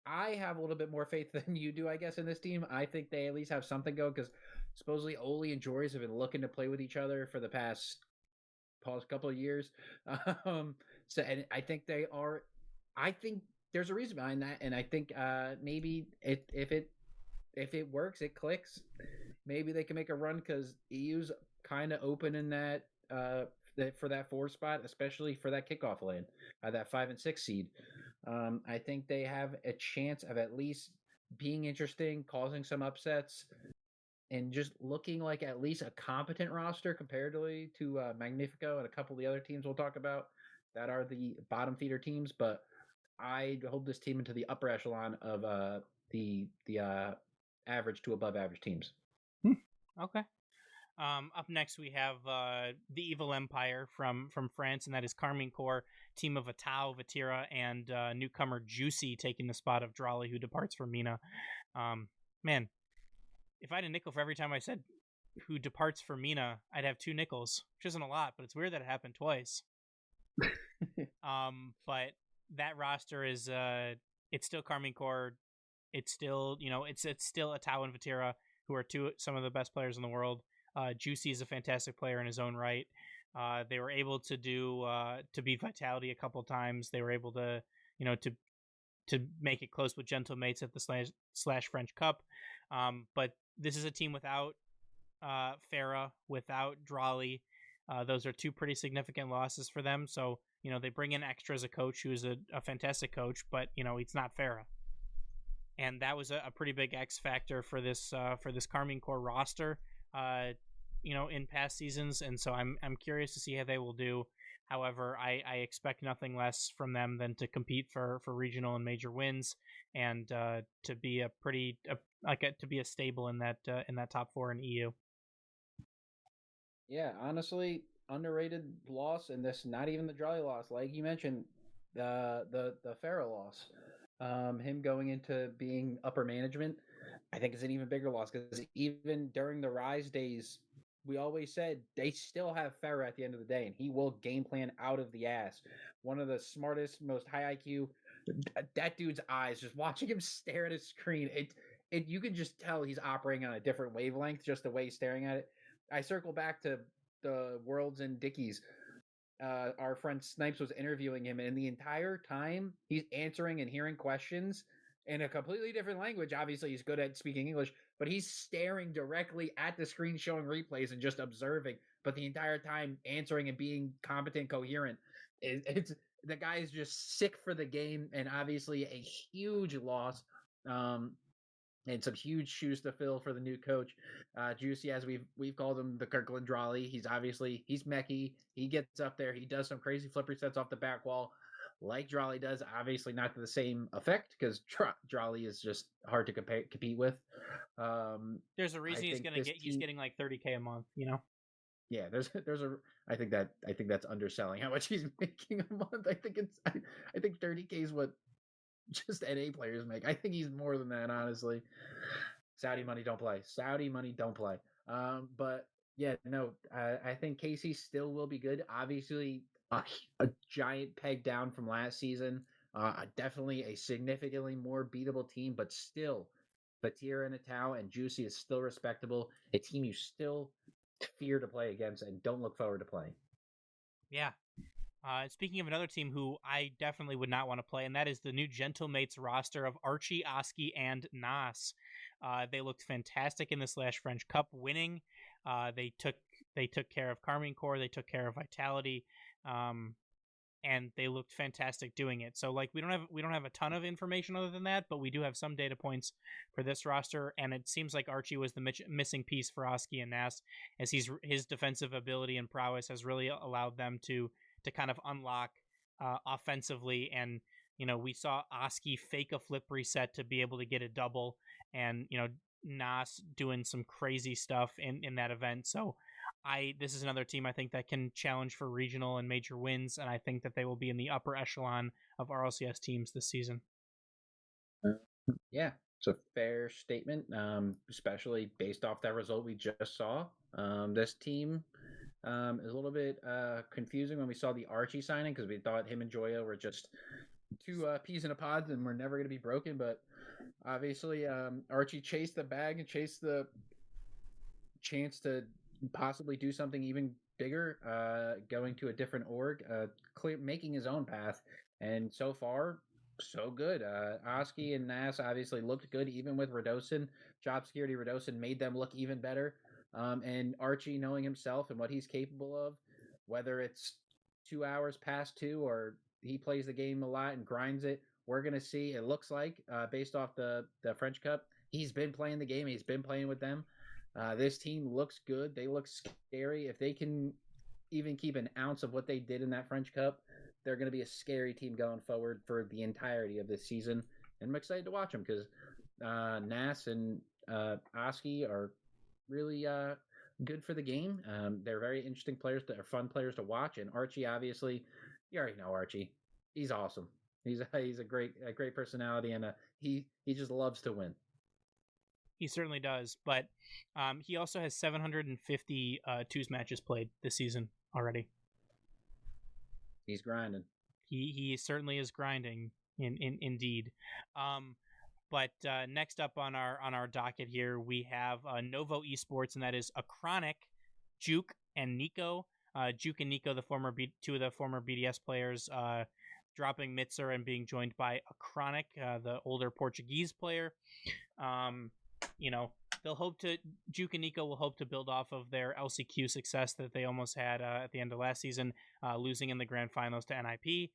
have a little bit more faith than you do, I guess, in this team. I think they at least have something going, because supposedly Oli and Jorius have been looking to play with each other for the past couple of years. So, and I think they are. I think there's a reason behind that, and I think maybe if it works, it clicks. Maybe they can make a run, because EU's kind of open in that for that 4 spot, especially for that kickoff lane, that 5 and 6 seed. I think they have a chance of at least being interesting, causing some upsets, and just looking like at least a competent roster comparatively to Magnifico and a couple of the other teams we'll talk about that are the bottom feeder teams. But I hold this team into the upper echelon of the average to above average teams. Okay. Up next, we have the Evil Empire from France, and that is Carmine Corps, team of Atao, Vatira, and newcomer Juicy taking the spot of Drawley, who departs for Mina. Man, if I had a nickel for every time I said who departs for Mina, I'd have 2 nickels, which isn't a lot, but it's weird that it happened twice. But that roster is it's still Carmine Corps. It's still it's still Atao and Vatira, who are some of the best players in the world. Juicy is a fantastic player in his own right. They were able to to beat Vitality a couple times. They were able to to make it close with Gentle Mates at the slash French Cup. But this is a team without Farah, without Drawley. Those are two pretty significant losses for them. So, they bring in Extra as a coach who is a fantastic coach, but, it's not Farah. And that was a pretty big X factor for this Karmine Corps roster, in past seasons. And so I'm curious to see how they will do. However, I expect nothing less from them than to compete for regional and major wins, and to be to be a stable in that top four in EU. Yeah, honestly, underrated loss, and this not even the Drawley loss, like you mentioned, the Farah loss. Him going into being upper management, I think is an even bigger loss, because even during the Rise days, we always said they still have Farah at the end of the day, and he will game plan out of the ass. One of the smartest, most high IQ. That dude's eyes, just watching him stare at his screen, it you can just tell he's operating on a different wavelength, just the way he's staring at it. I circle back to the Worlds and Dickies. Our friend Snipes was interviewing him, and the entire time he's answering and hearing questions in a completely different language. Obviously, he's good at speaking English, but he's staring directly at the screen, showing replays and just observing. But the entire time answering and being competent, coherent. It's the guy is just sick for the game, and obviously a huge loss. And some huge shoes to fill for the new coach. Juicy, as we've called him, the Kirkland Drawley. He's mechy. He gets up there. He does some crazy flip resets off the back wall, like Drawley does. Obviously not to the same effect, because Drawley is just hard to compete with. There's a reason he's getting like 30K a month. Yeah, I think that's underselling how much he's making a month. I think 30K is what just NA players make. I think he's more than that, honestly. Saudi money don't play. But yeah, no, I think KC still will be good. Obviously, a giant peg down from last season. Definitely a significantly more beatable team, but still, Fatira and Atau and Juicy is still respectable. A team you still fear to play against and don't look forward to playing. Yeah. Speaking of another team who I definitely would not want to play, and that is the new Gentle Mates roster of Archie, Oski, and Nas. They looked fantastic in the Slash French Cup, winning. They took care of Karmine Corps. They took care of Vitality, and they looked fantastic doing it. So we don't have a ton of information other than that, but we do have some data points for this roster, and it seems like Archie was the missing piece for Oski and Nas, as his defensive ability and prowess has really allowed them to kind of unlock offensively. And, we saw Oski fake a flip reset to be able to get a double, and, Nas doing some crazy stuff in that event. So this is another team I think that can challenge for regional and major wins, and I think that they will be in the upper echelon of RLCS teams this season. Yeah, it's a fair statement, especially based off that result we just saw. This team is a little bit confusing when we saw the Archie signing, because we thought him and Joya were just two peas in a pod and were never going to be broken. But obviously, Archie chased the bag and chased the chance to possibly do something even bigger, going to a different org, making his own path. And so far, so good. Oski and Nas obviously looked good, even with Radosin. Job security Radosin made them look even better. And Archie, knowing himself and what he's capable of, whether it's 2 hours past 2 or he plays the game a lot and grinds it, we're going to see. It looks like, based off the French Cup, he's been playing the game. He's been playing with them. This team looks good. They look scary. If they can even keep an ounce of what they did in that French Cup, they're going to be a scary team going forward for the entirety of this season. And I'm excited to watch them, because Nas and Oski are really good for the game. They're very interesting players. They're fun players to watch. And Archie, obviously, you already know Archie. He's awesome. He's a great personality, and he just loves to win. He certainly does, but he also has 750 twos matches played this season already. He's grinding. He certainly is grinding, indeed. But next up on our docket here, we have Novo Esports, and that is Acronic, Juke, and Nico. Juke and Nico, two of the former BDS players, dropping Mitzer and being joined by a Chronic, the older Portuguese player. Juke and Nico will hope to build off of their LCQ success that they almost had at the end of last season, losing in the grand finals to NIP.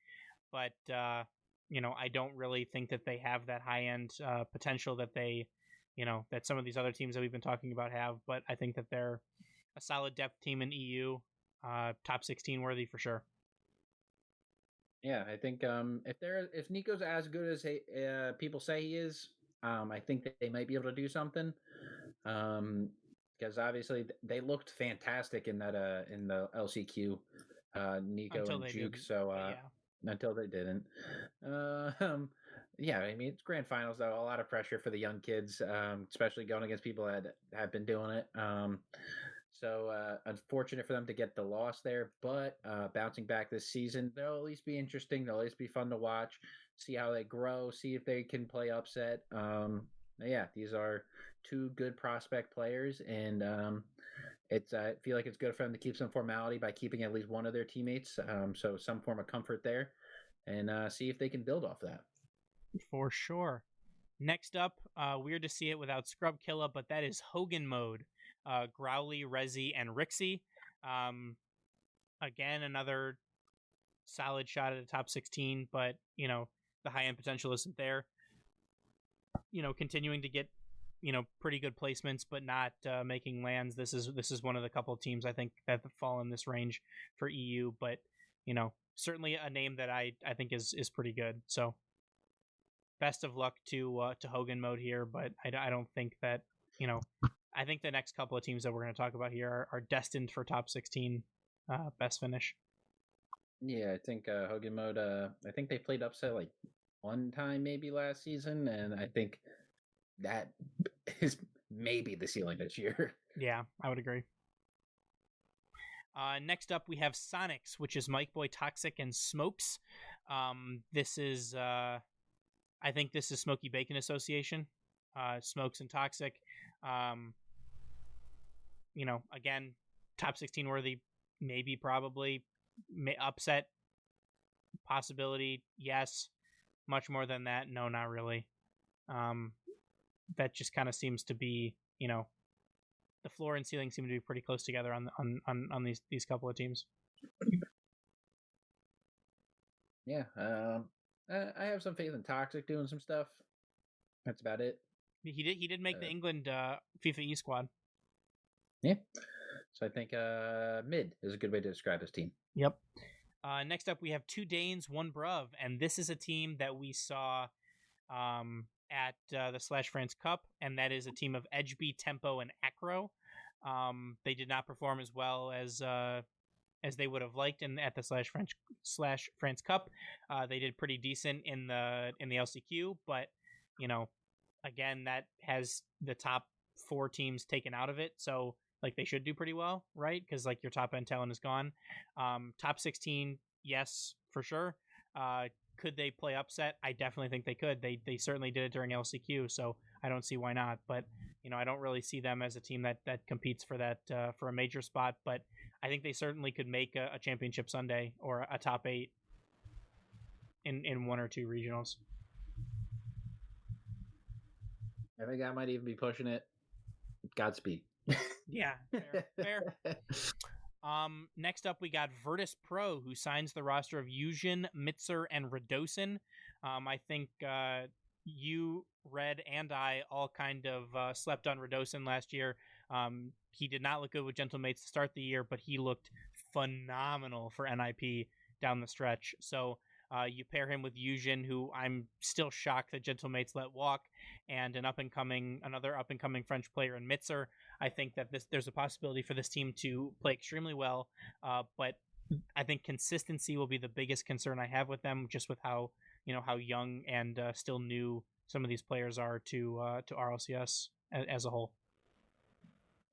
But, I don't really think that they have that high-end potential that that some of these other teams that we've been talking about have. But I think that they're a solid depth team in EU, top 16 worthy for sure. Yeah, I think if Nico's as good as people say he is, I think that they might be able to do something. Because obviously they looked fantastic in that in the LCQ, Nico and Juke. So until they didn't, yeah, I mean it's grand finals though. A lot of pressure for the young kids, especially going against people that have been doing it. So unfortunate for them to get the loss there, but bouncing back this season, they'll at least be interesting. They'll at least be fun to watch, see how they grow, see if they can play upset. Yeah, these are two good prospect players, and I feel like it's good for them to keep some formality by keeping at least one of their teammates, so some form of comfort there, and see if they can build off that. For sure. Next up, weird to see it without Scrub Killa, but that is Hogan Mode. Growly, Rezi, and Rixie. Again, another solid shot at the top 16, but, the high-end potential isn't there. Continuing to get, pretty good placements, but not making lands. This is one of the couple of teams I think that fall in this range for EU, but, certainly a name that I think is pretty good. So best of luck to Hogan Mode here, but I don't think that, I think the next couple of teams that we're going to talk about here are destined for top 16 best finish. Yeah, I think Hogan Mode, I think they played upset like one time maybe last season, and I think that is maybe the ceiling this year. Yeah, I would agree. Next up, we have Sonics, which is Mike Boy, Toxic, and Smokes. This is, I think this is Smoky Bacon Association, Smokes and Toxic. Again, top 16 worthy, maybe, probably, upset possibility, yes. Much more than that, no, not really. That just kind of seems to be, the floor and ceiling seem to be pretty close together on these couple of teams. Yeah, I have some faith in Toxic doing some stuff. That's about it. He did make the England FIFA E squad. Yeah. So I think mid is a good way to describe his team. Yep. Next up, we have two Danes, one Bruv, and this is a team that we saw at the Slash France Cup, and that is a team of Edgeby, Tempo, and Acro. They did not perform as well as they would have liked at the Slash France Cup. They did pretty decent in the LCQ, but again, that has the top 4 teams taken out of it, so they should do pretty well, right? Because your top end talent is gone. Top 16, yes, for sure. Could they play upset? I definitely think they could. They certainly did it during LCQ, so I don't see why not. But I don't really see them as a team that competes for that for a major spot. But I think they certainly could make a championship Sunday or a top 8 in 1 or 2 regionals. I think I might even be pushing it. Godspeed. Yeah, fair. Next up, we got Virtus Pro, who signs the roster of Yuzhin, Mitzer, and Radosin. I think you, Red, and I all kind of slept on Radosin last year. He did not look good with Gentlemates to start the year, but he looked phenomenal for NIP down the stretch. So you pair him with Yuzhin, who I'm still shocked that Gentlemates let walk, and another up-and-coming French player in Mitzer. I think that there's a possibility for this team to play extremely well, but I think consistency will be the biggest concern I have with them, just with how young and still new some of these players are to RLCS as a whole.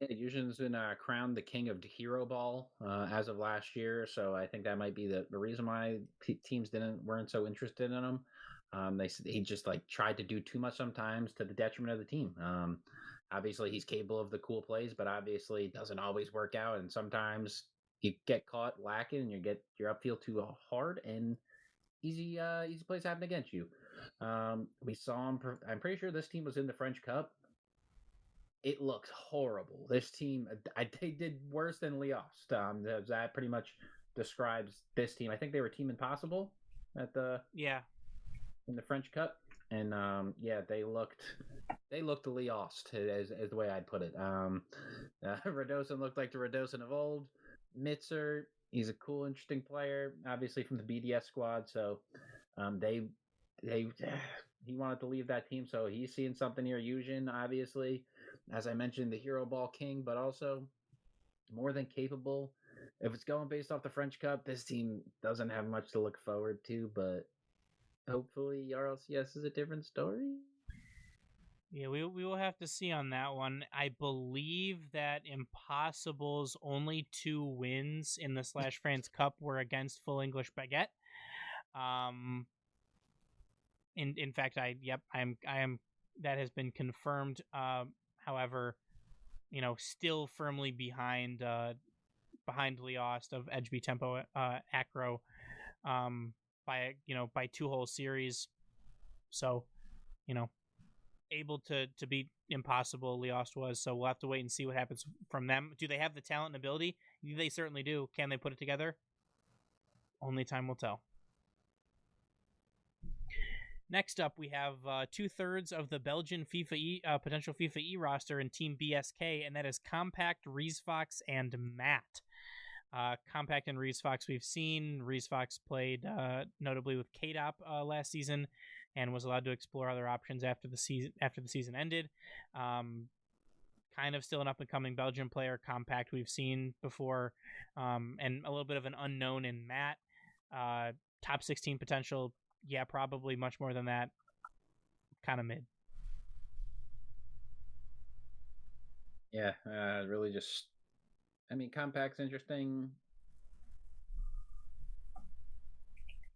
Yeah, Yuzhin's been crowned the king of Hero Ball as of last year, so I think that might be the reason why teams weren't so interested in him. He just tried to do too much sometimes to the detriment of the team. Obviously, he's capable of the cool plays, but obviously it doesn't always work out, and sometimes you get caught lacking and you get your upfield too hard, and easy plays happen against you. We saw him. I'm pretty sure this team was in the French Cup. It looks horrible. This team, they did worse than Liost. That pretty much describes this team. I think they were Team Impossible in the French Cup, and they looked Liost as the way I'd put it. Radosin looked like the Radosin of old. Mitzer, he's a cool, interesting player, obviously from the BDS squad. So he wanted to leave that team, so he's seeing something here. Yujin, obviously, as I mentioned, the hero ball king, but also more than capable. If it's going based off the French Cup, this team doesn't have much to look forward to, but hopefully RLCS is a different story. Yeah, we will have to see on that one. I believe that Impossible's only 2 wins in the Slash France Cup were against Full English Baguette. In fact, I am that has been confirmed. However, still firmly behind Liost of Edgeby Tempo Acro by 2 whole series. So, able to beat Impossible, Liost was. So we'll have to wait and see what happens from them. Do they have the talent and ability? They certainly do. Can they put it together? Only time will tell. Next up, we have 2/3 of the Belgian potential FIFA E roster in Team BSK, and that is Compact, Reesfox, and Matt. Compact and Reesfox we've seen. Reesfox played notably with KDOP last season and was allowed to explore other options after the season ended. Kind of still an up-and-coming Belgian player. Compact we've seen before, and a little bit of an unknown in Matt. Top 16 potential, yeah, probably much more than that. Kind of mid. Yeah, really just... Compact's interesting.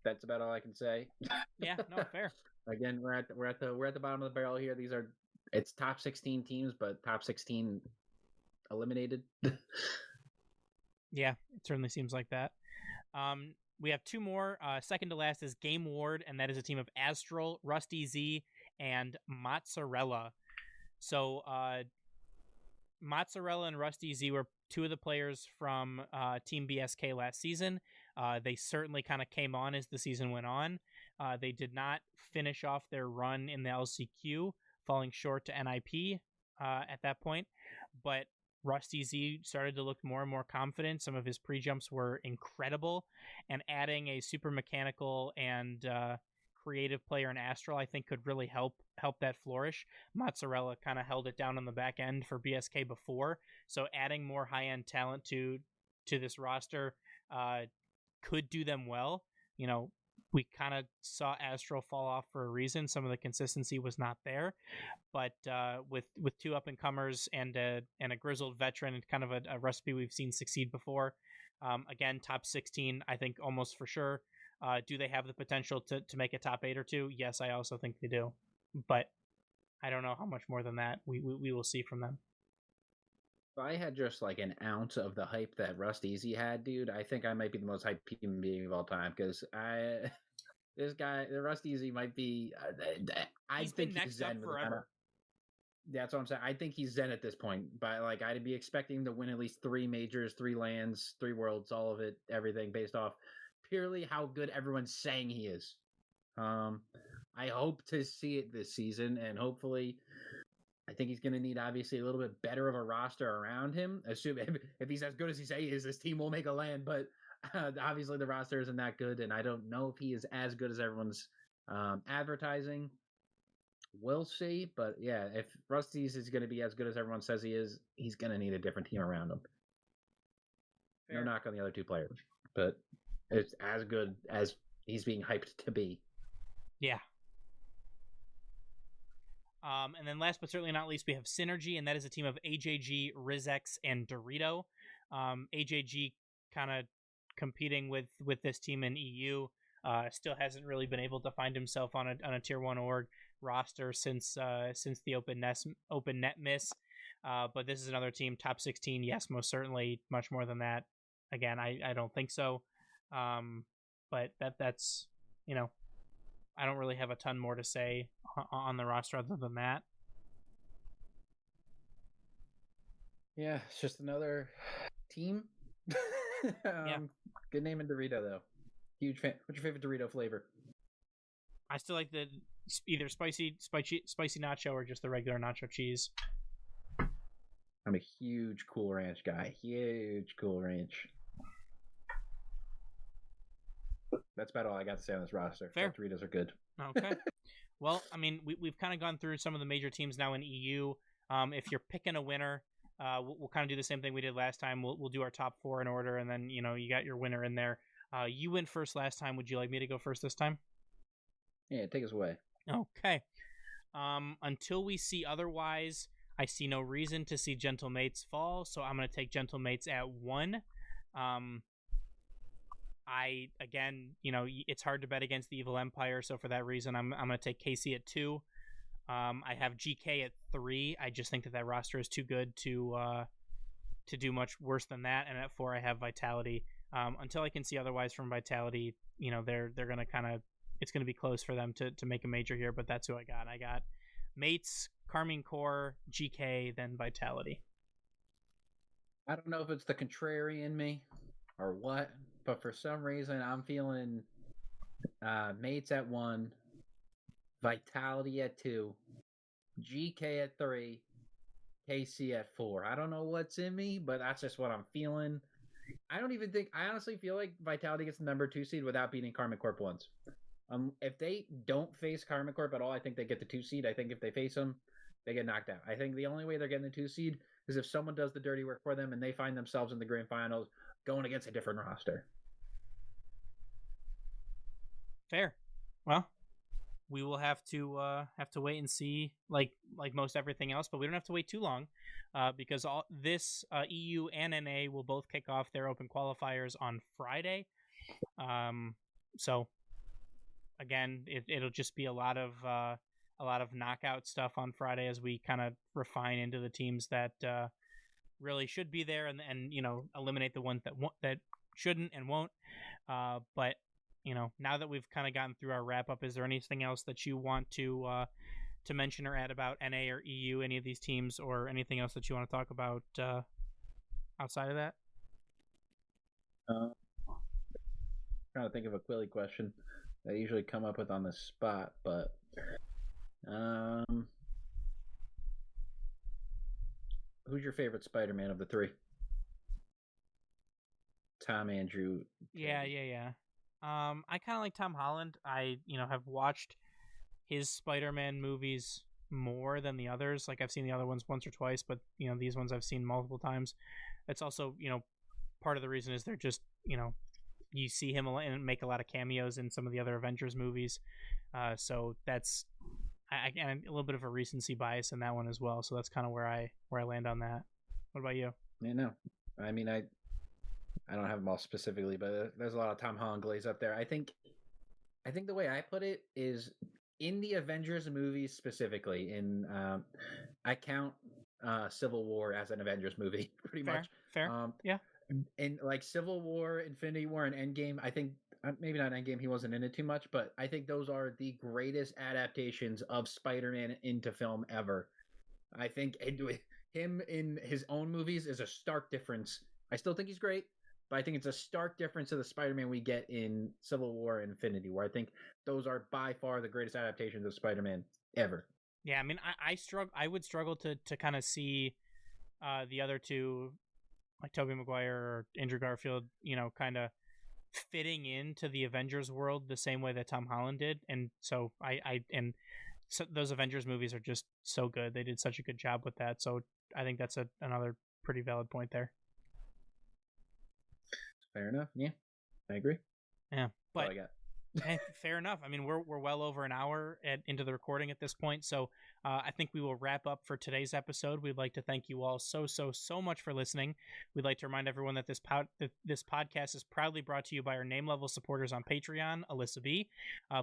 That's about all I can say. Yeah, no, fair. Again, we're at the bottom of the barrel here. It's top 16 teams, but top 16 eliminated. Yeah, it certainly seems like that. We have 2 more. Second to last is Game Ward, and that is a team of Astral, Rusty Z, and Mozzarella. So Mozzarella and Rusty Z were 2 of the players from Team BSK last season. They certainly kind of came on as the season went on. They did not finish off their run in the LCQ, falling short to NIP at that point. But Rusty Z started to look more and more confident. Some of his pre-jumps were incredible. And adding a super mechanical and creative player in Astral, I think, could really help that flourish. Mozzarella kind of held it down on the back end for BSK before. So adding more high-end talent to this roster could do them well. We kind of saw Astral fall off for a reason. Some of the consistency was not there, but with 2 up and comers and a grizzled veteran, and kind of a recipe we've seen succeed before. Again, top 16, I think almost for sure. Do they have the potential to make a top 8 or 2? Yes, I also think they do, but I don't know how much more than that we will see from them. If I had just like an ounce of the hype that Rust Easy had, dude, I think I might be the most hyped human being of all time, because this guy, the Rust Easy, might be. I think he's Zen forever. That's what I'm saying. I think he's Zen at this point, but like I'd be expecting him to win at least 3 majors, 3 lands, 3 worlds, all of it, everything based off purely how good everyone's saying he is. I hope to see it this season, and hopefully. I think he's going to need, obviously, a little bit better of a roster around him. Assuming if he's as good as he say he is, this team will make a land. But obviously, the roster isn't that good, and I don't know if he is as good as everyone's advertising. We'll see. But yeah, if Rusty's is going to be as good as everyone says he is, he's going to need a different team around him. Fair. No knock on the other 2 players, but it's as good as he's being hyped to be. Yeah. And then last but certainly not least, we have Synergy, and that is a team of AJG, Rizex, and Dorito. AJG kind of competing with this team in EU. Still hasn't really been able to find himself on a tier 1 org roster since the open net miss. But this is another team, top 16. Yes, most certainly, much more than that. again, I don't think so. But that's I don't really have a ton more to say on the roster other than that. Yeah, it's just another team. Yeah. Good name in Dorito though. Huge fan. What's your favorite Dorito flavor? I still like the either spicy nacho or just the regular nacho cheese. I'm a huge Cool Ranch guy. Huge Cool Ranch. That's about all I got to say on this roster. Fair. Doritos are good. Okay. Well, I mean, we've kind of gone through some of the major teams now in EU. If you're picking a winner, we'll kind of do the same thing we did last time. We'll do our top 4 in order, and then you got your winner in there. You went first last time. Would you like me to go first this time? Yeah, take us away. Okay. Until we see otherwise, I see no reason to see Gentle Mates fall, so I'm going to take Gentle Mates at 1. It's hard to bet against the Evil Empire, so for that reason, I'm going to take Casey at 2. I have GK at 3. I just think that roster is too good to do much worse than that. And at 4, I have Vitality. Until I can see otherwise from Vitality, they're going to kind of, it's going to be close for them to make a major here, but that's who I got. I got Mates, Carmine Core, GK, then Vitality. I don't know if it's the contrarian in me or what, but for some reason I'm feeling Mates at 1, Vitality at 2, GK at 3, KC at 4. I don't know what's in me, but that's just what I'm feeling. I honestly feel like Vitality gets the number 2 seed without beating Karmic Corp once. If they don't face Karmic Corp at all, I think they get the 2 seed. I think if they face them, they get knocked out. I think the only way they're getting the 2 seed is if someone does the dirty work for them and they find themselves in the grand finals going against a different roster. Fair. Well, we will have to wait and see, like most everything else, but we don't have to wait too long, because all this EU and NA will both kick off their open qualifiers on Friday. So again, it'll just be a lot of knockout stuff on Friday as we kind of refine into the teams that really should be there, and eliminate the ones that shouldn't and won't. But now that we've kind of gotten through our wrap up, is there anything else that you want to mention or add about NA or EU, any of these teams, or anything else that you want to talk about outside of that? Trying to think of a Quilly question that I usually come up with on the spot, but who's your favorite Spider-Man of the 3? Tom, Andrew. Yeah. I kind of like Tom Holland. I have watched his Spider-Man movies more than the others. Like, I've seen the other ones once or twice, but these ones I've seen multiple times. It's also part of the reason is they're just you see him and make a lot of cameos in some of the other Avengers movies. So that's I a little bit of a recency bias in that one as well. So that's kind of where I land on that. What about you? Yeah, no. I mean, I don't have them all specifically, but there's a lot of Tom Holland glaze up there. I think the way I put it is in the Avengers movies specifically. I count Civil War as an Avengers movie, pretty much. Fair. Yeah. In like Civil War, Infinity War, and Endgame, I think maybe not Endgame, he wasn't in it too much, but I think those are the greatest adaptations of Spider-Man into film ever. I think him in his own movies is a stark difference. I still think he's great, but I think it's a stark difference to the Spider-Man we get in Civil War and Infinity War. I think those are by far the greatest adaptations of Spider-Man ever. Yeah, I mean, I would struggle to kind of see the other two, like Tobey Maguire or Andrew Garfield, kind of fitting into the Avengers world the same way that Tom Holland did. And so so those Avengers movies are just so good. They did such a good job with that. So I think that's another pretty valid point there. Fair enough. Yeah, I agree. Yeah, but I got. Fair enough. I mean, we're well over an hour into the recording at this point, so I think we will wrap up for today's episode. We'd like to thank you all so much for listening. We'd like to remind everyone that this podcast is proudly brought to you by our name level supporters on Patreon, Alyssa B.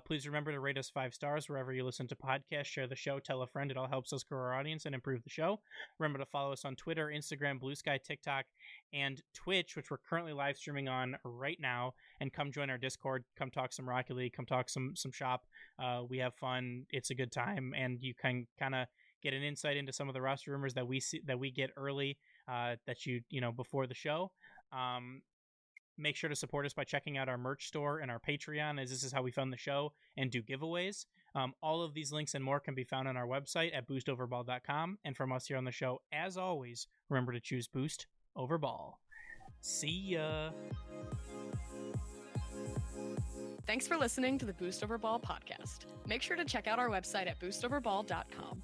Please remember to rate us 5 stars wherever you listen to podcasts. Share the show, tell a friend. It all helps us grow our audience and improve the show. Remember to follow us on Twitter, Instagram, Blue Sky, TikTok, and Twitch, which we're currently live streaming on right now. And come join our Discord. Come talk some Rocket League. Come talk some shop. We have fun. It's a good time, and you can kind of get an insight into some of the roster rumors that we get early, that before the show. Make sure to support us by checking out our merch store and our Patreon, as this is how we fund the show and do giveaways. All of these links and more can be found on our website at boostoverball.com. And from us here on the show, as always, remember to choose Boost over Ball. See ya. Thanks for listening to the Boost Over Ball podcast. Make sure to check out our website at boostoverball.com.